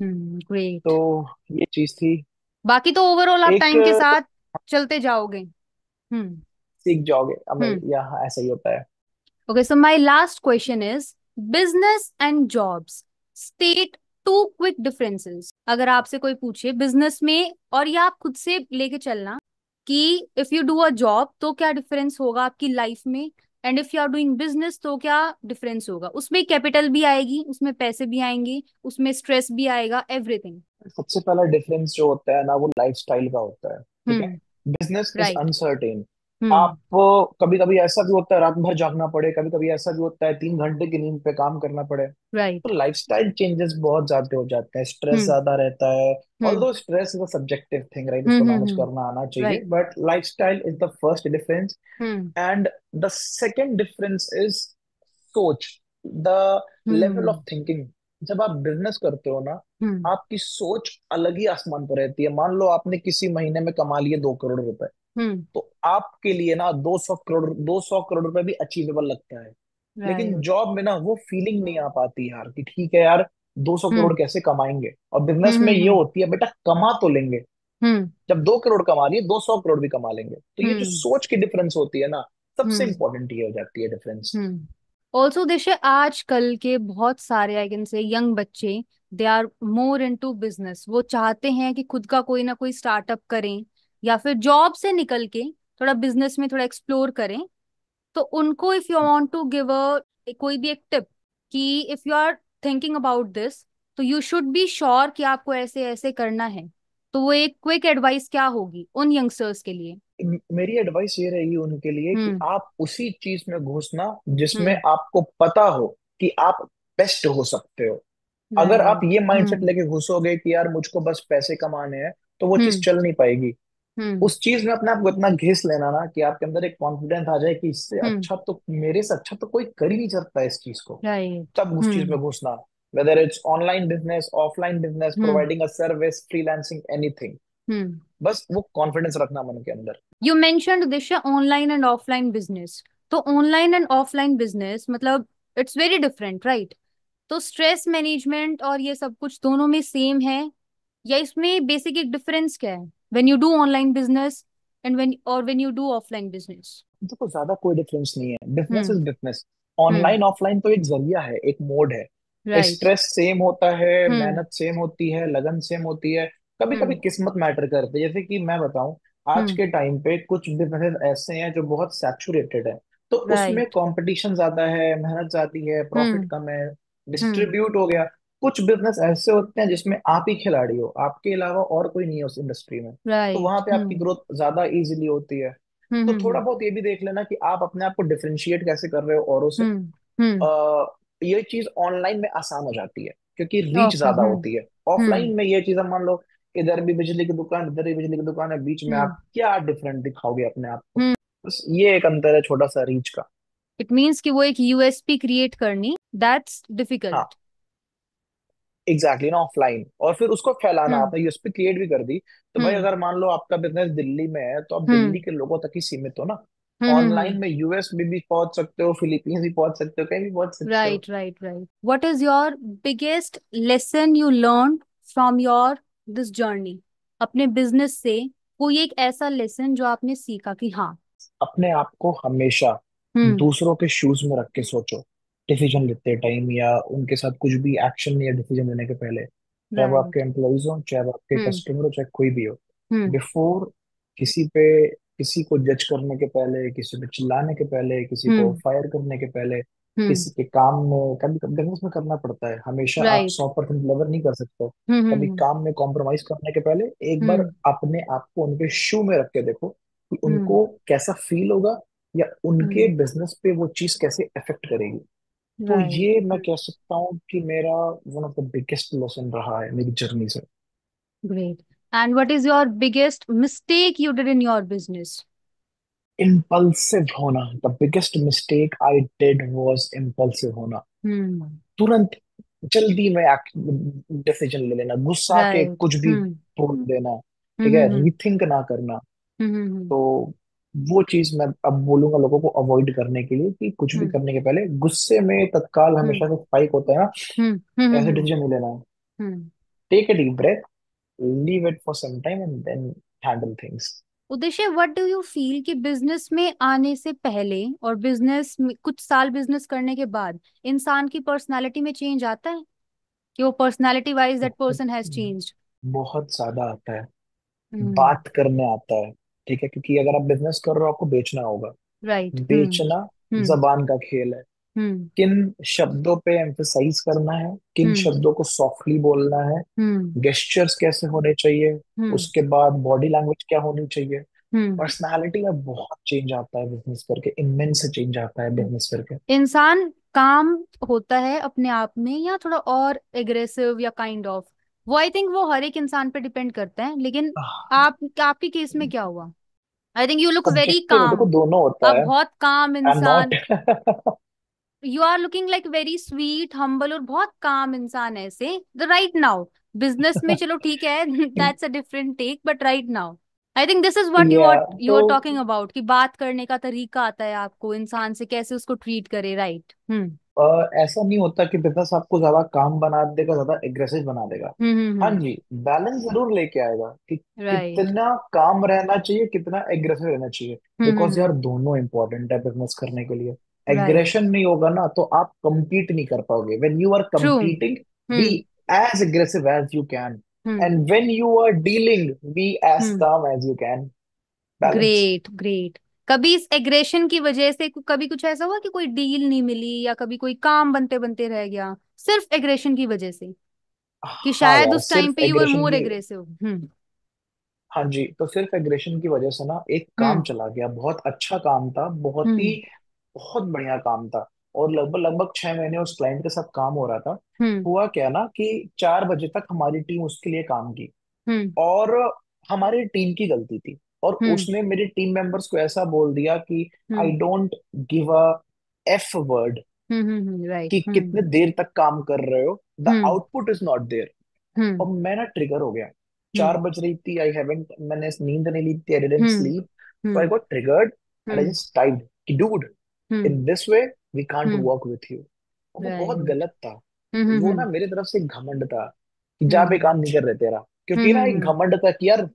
तो ग्रेट। ये चीज थी। बाकी तो ओवरऑल आप एक टाइम के साथ चलते जाओगे। हम्म सीख जाओगे, अब हम्म। यहाँ ऐसा ही होता है। Okay, so my last question is, business and jobs, state 2 quick differences. अगर आपसे कोई पूछे बिजनेस में, और या आप खुद से लेके चलना, कि if you do a job तो क्या डिफरेंस होगा आपकी लाइफ में, and if you are doing business तो क्या डिफरेंस होगा। उसमें कैपिटल भी आएगी, उसमें पैसे भी आएंगे, उसमें स्ट्रेस भी आएगा, एवरीथिंग। सबसे पहला डिफरेंस जो होता है ना, वो लाइफस्टाइल का होता है। ठीक है। हम्म। Business is right. Uncertain. Hmm. आप कभी कभी ऐसा भी होता है रात भर जागना पड़े, कभी कभी ऐसा भी होता है 3 घंटे की नींद पे काम करना पड़े। राइट। तो लाइफस्टाइल चेंजेस बहुत ज्यादा हो जाते हैं, स्ट्रेस हम्म। ज्यादा रहता है। हम्म। Although stress is a subjective thing, right, उसको मैनेज करना आना चाहिए, right. But lifestyle is the first difference. Hmm. And the second difference is सोच, the level of hmm. Thinking. जब आप बिजनेस करते हो ना, हम्म। आपकी सोच अलग ही आसमान पर रहती है। मान लो आपने किसी महीने में कमा लिए 2 करोड़ रुपए, हम्म। तो आपके लिए ना 200 करोड़ रुपए भी अचीवेबल लगता है। लेकिन राइट। जॉब में ना वो फीलिंग नहीं आ पाती यार, कि ठीक है यार, 200 करोड़ हम्म। कैसे कमाएंगे। और बिजनेस हम्म। में ये हम्म। होती है, बेटा कमा तो लेंगे। हम्म। जब 2 करोड़ कमा लिए, 200 करोड़ भी कमा लेंगे। तो ये जो हम्म। सोच की डिफरेंस होती है ना, सबसे हम्म। इंपॉर्टेंट ये हो जाती है डिफरेंस। हम्म। ऑल्सो देशे आजकल के बहुत सारे आई कैन से यंग बच्चे, they are more into business. वो चाहते हैं कि खुद का कोई ना कोई स्टार्टअप करें, या फिर जॉब से निकल के थोड़ा बिजनेस में थोड़ा एक्सप्लोर करें। तो उनको if you want to give a कोई भी एक टिप कि if you are thinking about this, तो यू शुड बी श्योर कि आपको ऐसे ऐसे करना है, तो वो एक क्विक एडवाइस क्या होगी उन यंगस्टर्स के लिए? मेरी एडवाइस ये रहेगी उनके लिए कि हम्म। आप उसी चीज में घुसना जिसमें हम्म। आपको पता हो कि आप बेस्ट हो सकते हो। अगर आप राइट। ये माइंडसेट हम्म। लेके घुसोगे कि यार मुझको बस पैसे कमाने हैं, तो वो चीज हम्म। चल नहीं पाएगी। हम्म। उस चीज में अपने आप को इतना घिस लेना ना कि आपके अंदर एक कॉन्फिडेंस आ जाए कि इससे हम्म। अच्छा तो, मेरे से अच्छा तो कोई कर ही नहीं सकता इस चीज को। राइट। तब उस चीज में हम्म। घुसना, whether it's online business, offline business, hmm. Providing a service, freelancing, anything. Hmm. बस वो कॉन्फिडेंस रखना मन के अंदर। यू मेंशन्ड दिशा ऑनलाइन एंड ऑफलाइन बिजनेस। तो ऑनलाइन एंड ऑफलाइन बिजनेस मतलब इट्स वेरी डिफरेंट, राइट? तो स्ट्रेस मैनेजमेंट और ये सब कुछ दोनों में सेम है, या इसमें बेसिक एक डिफरेंस क्या है when you do online business and when you do offline business? देखो ज्यादा कोई डिफरेंस नहीं है, business hmm. Is business. Hmm. Online offline तो एक जरिया है, एक मोड है। राइट। स्ट्रेस सेम होता है, हम्म। मेहनत सेम होती है, लगन सेम होती है। कभी कभी हम्म। किस्मत मैटर करती है। जैसे कि मैं बताऊं, आज हम्म। के टाइम पे कुछ बिजनेस ऐसे हैं जो बहुत सैचुरेटेड है, तो उसमें राइट। कंपटीशन ज्यादा है, मेहनत ज्यादा है, प्रॉफिट हम्म। कम है, हम्म। डिस्ट्रीब्यूट हो गया। कुछ बिजनेस ऐसे होते हैं जिसमें आप ही खिलाड़ी हो, आपके अलावा और कोई नहीं है उस इंडस्ट्री में, तो वहां राइट। पे आपकी हम्म। ग्रोथ ज्यादा इजीली होती है। तो हम्म। थोड़ा बहुत ये भी देख लेना कि आप अपने आप को डिफरेंशिएट कैसे कर रहे हो औरों से। हम्म। हम्म। ये चीज ऑनलाइन में आसान हो जाती है क्योंकि रीच ओके। ज्यादा हम्म। होती है। हम्म। ऑफलाइन में ये चीज, हम मान लो इधर भी बिजली की दुकान, इधर भी बिजली की दुकान है, बीच में हम्म। आप क्या डिफरेंट दिखाओगे अपने आप को। हम्म। बस ये एक अंतर है छोटा सा रीच का। इट मीन्स कि वो एक यूएसपी क्रिएट करनी, दैट्स हाँ, डिफिकल्ट। एग्जैक्टली ना, ऑफलाइन और फिर उसको फैलाना, हम्म। आपने यूएसपी क्रिएट भी कर दी। तो भाई हम्म। अगर मान लो आपका बिजनेस दिल्ली में है, तो आप दिल्ली हम्म। के लोगों तक ही सीमित हो ना। हम्म। ऑनलाइन में यूएस में भी पहुंच सकते हो, फिलीपींस भी पहुंच सकते हो, कहीं भी पहुंच सकते हो। Right, right, right. What is your biggest lesson you learn from your this journey? अपने बिजनेस से कोई एक ऐसा लेसन जो आपने सीखा कि हाँ। अपने आप को हमेशा हम्म। दूसरों के शूज में रख के सोचो, डिसीजन लेते टाइम या उनके साथ कुछ भी एक्शन या डिसीजन लेने के पहले। चाहे वो आपके राइट। एम्प्लॉयज हो, चाहे वो आपके हम्म। कस्टमर हो, चाहे कोई भी हो। हम्म। बिफोर किसी पे, किसी को जज करने के पहले, किसी पे चिल्लाने के पहले, किसी को हम्म। फायर करने के पहले, हम्म। किसी के काम में, कभी कभी बिजनेस में करना पड़ता है, हमेशा आप राइट। 100% डिलीवर नहीं कर सकते। हम्म। कभी हम्म। काम में कॉम्प्रोमाइज करने के पहले एक बार हम्म। अपने आप को उनके शू में रख के देखो कि हम्म। उनको कैसा फील होगा, या उनके हम्म। बिजनेस पे वो चीज कैसे इफेक्ट करेगी। तो राइट। ये मैं कह सकता हूँ कि मेरा one of the biggest lesson रहा है मेरी जर्नी से। Great. And what is your biggest mistake you did in your business? Impulsive होना, the biggest mistake I did was impulsive होना। हम्म। तुरंत जल्दी में डिसीजन ले लेना, गुस्सा के राइट। कुछ भी हम्म। बोल देना। ठीक हम्म। है, हम्म। रीथिंक ना करना। हम्म। तो वो चीज मैं अब बोलूंगा लोगों को अवॉइड करने के लिए, कि कुछ भी हम्म। करने के पहले गुस्से में तत्काल हम्म। हमेशा से स्पाइक होता है ना, हम्म। हम्म। ऐसे हम्म। डिसीजन नहीं लेना है। हम्म। Take a deep breath, leave it for some time and then handle things. Uddeshya, what do you feel कि बिजनेस में आने से पहले और बिजनेस में कुछ साल बिजनेस करने के बाद इंसान की पर्सनालिटी में चेंज आता है, कि वो पर्सनालिटी वाइज दैट बहुत पर्सन हैज चेंज्ड? बहुत ज्यादा आता है। हम्म। बात करने आता है। ठीक है, क्योंकि अगर आप बिजनेस कर रहे हो आपको बेचना होगा। राइट। बेचना हम्म। जबान का खेल है। हम्म। किन शब्दों पे एम्फसाइज करना है, किन हम्म। शब्दों को सॉफ्टली बोलना है, हम्म। गेस्चर्स कैसे होने चाहिए, हम्म। उसके बाद बॉडी लैंग्वेज क्या होनी चाहिए। हम्म। पर्सनालिटी में बहुत चेंज आता है बिजनेस करके, इमेंस चेंज आता है बिजनेस करके। इंसान काम होता है अपने आप में या थोड़ा और एग्रेसिव या काइंड ऑफ, वो आई थिंक वो हर एक इंसान पे डिपेंड करता है, लेकिन आप आपके केस में क्या हुआ? I think you look very subjective, देखो काम। दोनों होता आप है। बहुत काम आई एम नॉट। इंसान। You are looking like very sweet humble और बहुत काम इंसान है ऐसे द राइट नाउ। बिजनेस में चलो ठीक है that's a different take, but right now I think this is what या यू तो आर टॉकिंग अबाउट, कि बात करने का तरीका आता है आपको, इंसान से कैसे उसको ट्रीट करे, राइट? हम्म। ऐसा नहीं होता कि बिजनेस आपको ज्यादा काम बना देगा, ज्यादा एग्रेसिव बना देगा। हाँ हम्म। जी, बैलेंस जरूर लेके आएगा कि राइट। कितना काम रहना चाहिए, कितना एग्रेसिव रहना चाहिए। बिकॉज यार हम्म। दोनों इंपॉर्टेंट है बिजनेस करने के लिए। राइट। एग्रेशन नहीं होगा ना तो आप compete नहीं कर पाओगे। When you are true. competing, be hmm. As aggressive as you can, hmm. and when you are dealing, be as hmm. calm as you can. Balance. Great great. कभी इस एग्रेशन की वजह से कभी कुछ ऐसा हुआ कि कोई डील नहीं मिली, या कभी कोई काम बनते बनते रह गया सिर्फ एग्रेशन की वजह से, कि हाँ शायद यार, उस टाइम सिर्फ पे यू वर एग्रेशन मोर की। एग्रेसिव? हम्म। हाँ जी, तो सिर्फ एग्रेशन की वजह से ना एक काम हम्म। चला गया, बहुत अच्छा काम था, हम्म। बहुत बढ़िया काम था। और लगभग लगभग 6 महीने उस क्लाइंट के साथ काम हो रहा था। हम्म। हुआ क्या ना कि 4 बजे तक हमारी टीम उसके लिए काम की। हम्म। और हमारी टीम की गलती थी। और हम्म। उसने मेरी टीम मेंबर्स को ऐसा बोल दिया कि I hmm. Don't give a f word right. कि हम्म। कितने देर तक काम कर रहे हो, the hmm. Output is not there. Hmm. और मैं ना ट्रिगर हो गया। हम्म। 4 बज रही थी, आई हैवेंट मैंने नींद नहीं ली थी, I didn't hmm. Sleep. So I hmm. Got triggered and I hmm. Just typed कि dude, hmm. In this way we can't hmm. Work with you. और वो बहुत राइट। गलत था। हम्म। वो ना हम्म। मेरी तरफ से एक घमंड था कि जा बे, हम्म। काम नहीं कर रहे तेरा। क्योंकि ना एक हम्म। घमंड था कि यार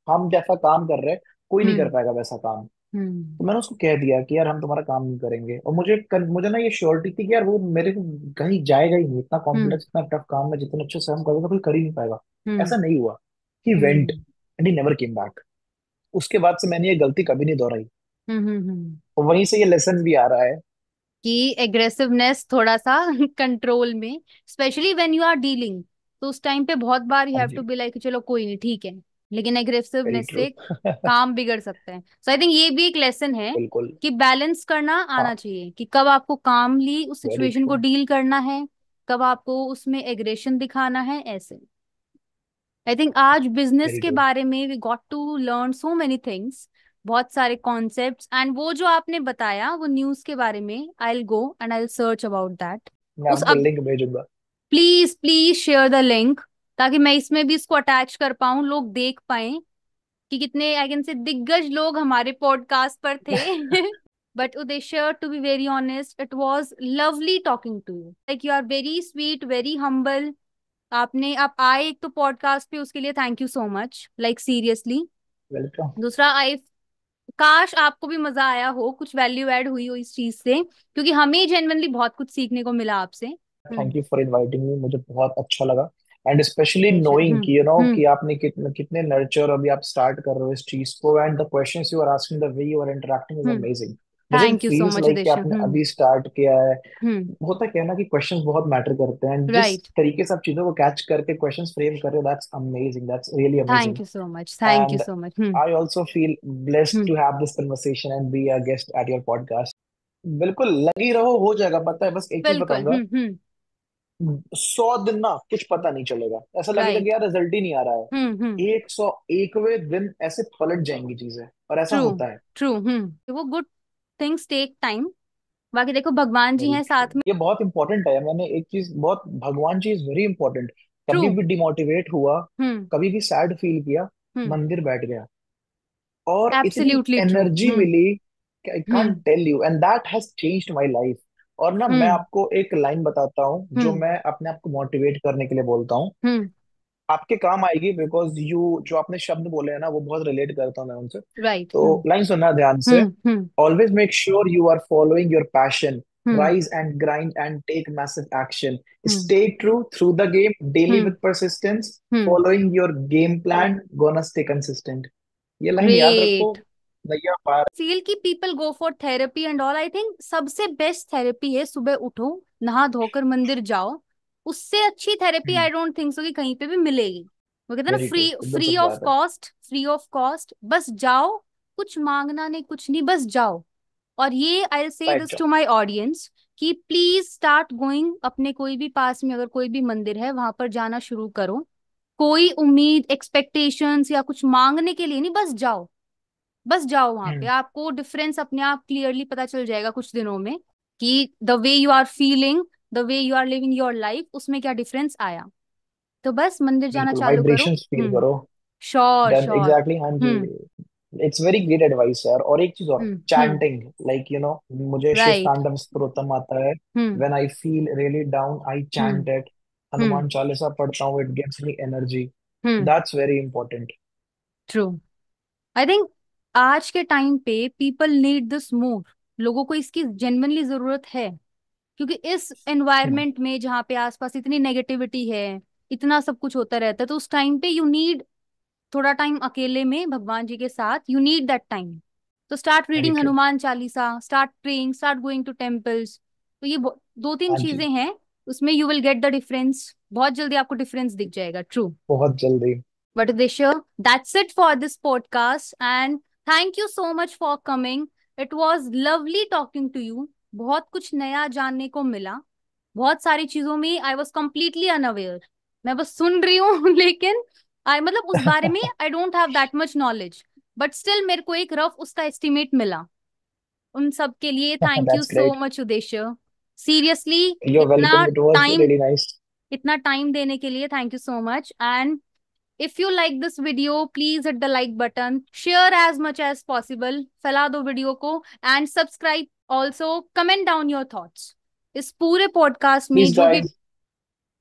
हम जैसा काम कर रहे हैं कोई नहीं कर हम्म। पाएगा वैसा काम। हम्म। तो मैंने उसको कह दिया कि यार हम तुम्हारा काम नहीं करेंगे। और मुझे ना ये श्योरिटी थी कि यार वो मेरे को कहीं जाएगा ही नहीं। इतना हम्म। कॉम्प्लेक्स इतना टफ काम है, जितने अच्छे से हम करेंगे कोई कर ही नहीं पाएगा। हम्म। ऐसा नहीं हुआ। He went hmm. And he never came back. उसके बाद से मैंने ये गलती कभी नहीं दोहराई। हम्म। और वहीं से ये लेसन भी आ रहा है। कि एग्रेसिवनेस थोड़ा सा कंट्रोल में, specially when you are dealing, तो उस टाइम पे बहुत बार यू हाँ हैव टू जी, बी लाइक चलो कोई नहीं ठीक है, लेकिन वेरी एग्रेसिवनेस ट्रू। से काम बिगड़ सकता है। सो आई थिंक ये भी एक लेसन है बिल्कुल। कि बैलेंस करना आना हाँ, चाहिए, कि कब आपको कामली उस वेरी सिचुएशन को ट्रू। डील करना है, कब आपको उसमें एग्रेशन दिखाना है, ऐसे। आई थिंक आज बिजनेस वेरी के ट्रू। बारे में we got to learn so many things, बहुत सारे कॉन्सेप्ट्स, एंड वो जो आपने बताया वो न्यूज के बारे में, I will go and I will search about that. मैं उस आपको अब लिंक भेजूंगा। Please please share the link, ताकि मैं इसमें भी इसको अटैच कर पाऊं, लोग देख पाएं कि कितने आई कैन से दिग्गज लोग हमारे पॉडकास्ट पर थे बट उदेश्य, to be very honest, it was lovely talking to you, like you are very sweet, very humble. आप आए एक तो पॉडकास्ट पे, उसके लिए thank you so much, like seriously. Welcome. दूसरा, आई काश आपको भी मजा आया हो, कुछ वैल्यू ऐड हुई हो इस चीज से, क्योंकि हमें जेन्युइनली बहुत कुछ सीखने को मिला आपसे। Thank you for inviting me, मुझे बहुत अच्छा लगा। एंड स्पेशली बेशक। नोइंग कि यू नो हम्म। कि आपने कितने कितने नर्चर अभी आप स्टार्ट कर रहे हो इस चीज को। And the questions you are asking, the way you are interacting is hmm. Amazing. Doesn't thank you so feels much like कि उदेश्य। आपने हम्म। अभी स्टार्ट किया है। हम्म। होता क्या है ना कि क्वेश्चंस बहुत मैटर करते हैं, एंड जिस राइट। तरीके से आप चीजों को कैच करके क्वेश्चंस फ्रेम कर रहे हो, that's amazing, that's really amazing. Thank you so much, thank you and so much. Hmm. I also feel blessed hmm. To have this conversation and be a guest at your podcast. बिल्कुल लगी रहो, हो जाएगा। पता है, बस एक चीज बिल्कुल। बताऊंगा। हम्म। 100 दिन ना कुछ पता नहीं चलेगा, ऐसा लगेगा कि राइट। यार रिजल्ट ही नहीं आ रहा हम्म। है। 101वें दिन ऐसे पलट जाएंगी चीजें, और ऐसा ट्रू। होता है। ट्रू। वो गुड थिंग्स टेक टाइम। बाकी देखो भगवान जी वेरी हैं ट्रू। साथ में। ये बहुत इंपॉर्टेंट है। मैंने एक चीज बहुत, भगवान जी इज वेरी इंपॉर्टेंट। ट्रू। कभी भी डिमोटिवेट हुआ, हम्म। कभी भी सैड फील किया, हम्म। मंदिर बैठ गया और इतनी एब्सोल्युटली ट्रू। एनर्जी मिली कि I can't hmm. Tell you, and that has changed my life. और ना मैं हम्म। आपको एक लाइन बताता हूँ जो हम्म। मैं अपने आप को मोटिवेट करने के लिए बोलता हूँ। हम्म। आपके काम आएगी, बिकॉज यू जो आपने शब्द बोले हैं ना वो बहुत रिलेट करता हूँ मैं उनसे। राइट। तो हम्म। लाइन सुनना ध्यान से। हम्म। Always make sure you are following your passion, hmm. rise and grind and take massive action. Hmm. Stay true through the game, daily hmm. with persistence, hmm. following your game plan, gonna stay consistent. ये लाइन याद रखो। Great. भैया पार। Feel कि people go for therapy and all, I think सबसे best therapy है सुबह उठो, नहा धोकर मंदिर जाओ। उससे अच्छी therapy I don't think so कि कहीं पे भी मिलेगी। वो कहते हैं ना, वेरी ट्रू, फ्री एकदम फ्री सच ऑफ बात है। कॉस्ट, फ्री ऑफ कॉस्ट, बस जाओ। कुछ मांगना नहीं, कुछ नहीं, बस जाओ। और ये I say right this to job. My audience कि प्लीज स्टार्ट गोइंग, अपने कोई भी पास में अगर कोई भी मंदिर है वहां पर जाना शुरू करो। कोई उम्मीद एक्सपेक्टेशंस या कुछ मांगने के लिए नहीं, बस जाओ। बस जाओ वहां पे, हम्म। आपको डिफरेंस अपने आप क्लियरली पता चल जाएगा कुछ दिनों में कि the way you are feeling, the way you are living your life, उसमें क्या डिफरेंस आया। तो बस मंदिर जाना बिल्कुल, चालू करो। वाइब्रेशंस फील करो। Sure then sure. एग्जैक्टली, हाँ जी। Hmm it's very great advice यार। और एक चीज और, हम्म। चैंटिंग, लाइक मुझे शिव राइट। तांडव स्तोत्रम आता है। Hmm when I feel really down I hmm chant it. Hmm Hanuman Chalisa पढ़ता हूँ, it gives me energy. Hmm. That's very important. True. I think आज के टाइम पे पीपल नीड दिस मोर। लोगों को इसकी जेन्युइनली जरूरत है, क्योंकि इस हम्म। एनवायरनमेंट में जहाँ पे आसपास इतनी नेगेटिविटी है, इतना सब कुछ होता रहता है, तो उस टाइम पे यू नीड थोड़ा टाइम अकेले में भगवान जी के साथ, यू नीड दैट टाइम। तो स्टार्ट वेरी रीडिंग ट्रू। Hanuman Chalisa, start praying, start going to temples. तो ये दो तीन हाँ जी। चीजें हैं, उसमें you will get the difference, बहुत जल्दी आपको डिफरेंस दिख जाएगा। ट्रू। बहुत जल्दी। But Disha, that's it for this podcast. And thank you so much for coming. It was lovely talking to you. बहुत कुछ नया जानने को मिला। बहुत सारी चीजों में आई वॉज कम्प्लीटली अनअवेयर। मैं बस सुन रही हूँ लेकिन आई मतलब उस बारे में I don't have that much knowledge. But still मेरे को एक रफ उसका एस्टिमेट मिला। उन सब के लिए thank you that's so great. Much उदेश्य। सीरियसली, यू इतना welcome, it was time, really nice. इतना टाइम देने के लिए thank you so much. And if you like this video, please hit the like button, share as much as possible, फैला दो video को, and subscribe also, comment down your thoughts। इस पूरे podcast में प्लीज जो भी, गाइस।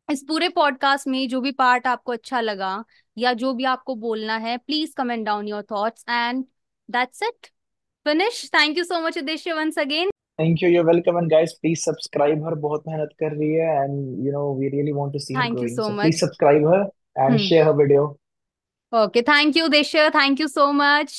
इस पूरे पॉडकास्ट में जो भी पार्ट आपको अच्छा लगा या जो भी आपको बोलना है, please comment down your thoughts. And that's it, finish. Thank you so much Uddeshya once again. Thank you, you welcome, and guys please subscribe her, बहुत मेहनत कर रही है, एंड we really want to see her thank you growing, so so please much. Subscribe her and hmm. Share her video. Okay, thank you Uddeshya, thank you so much.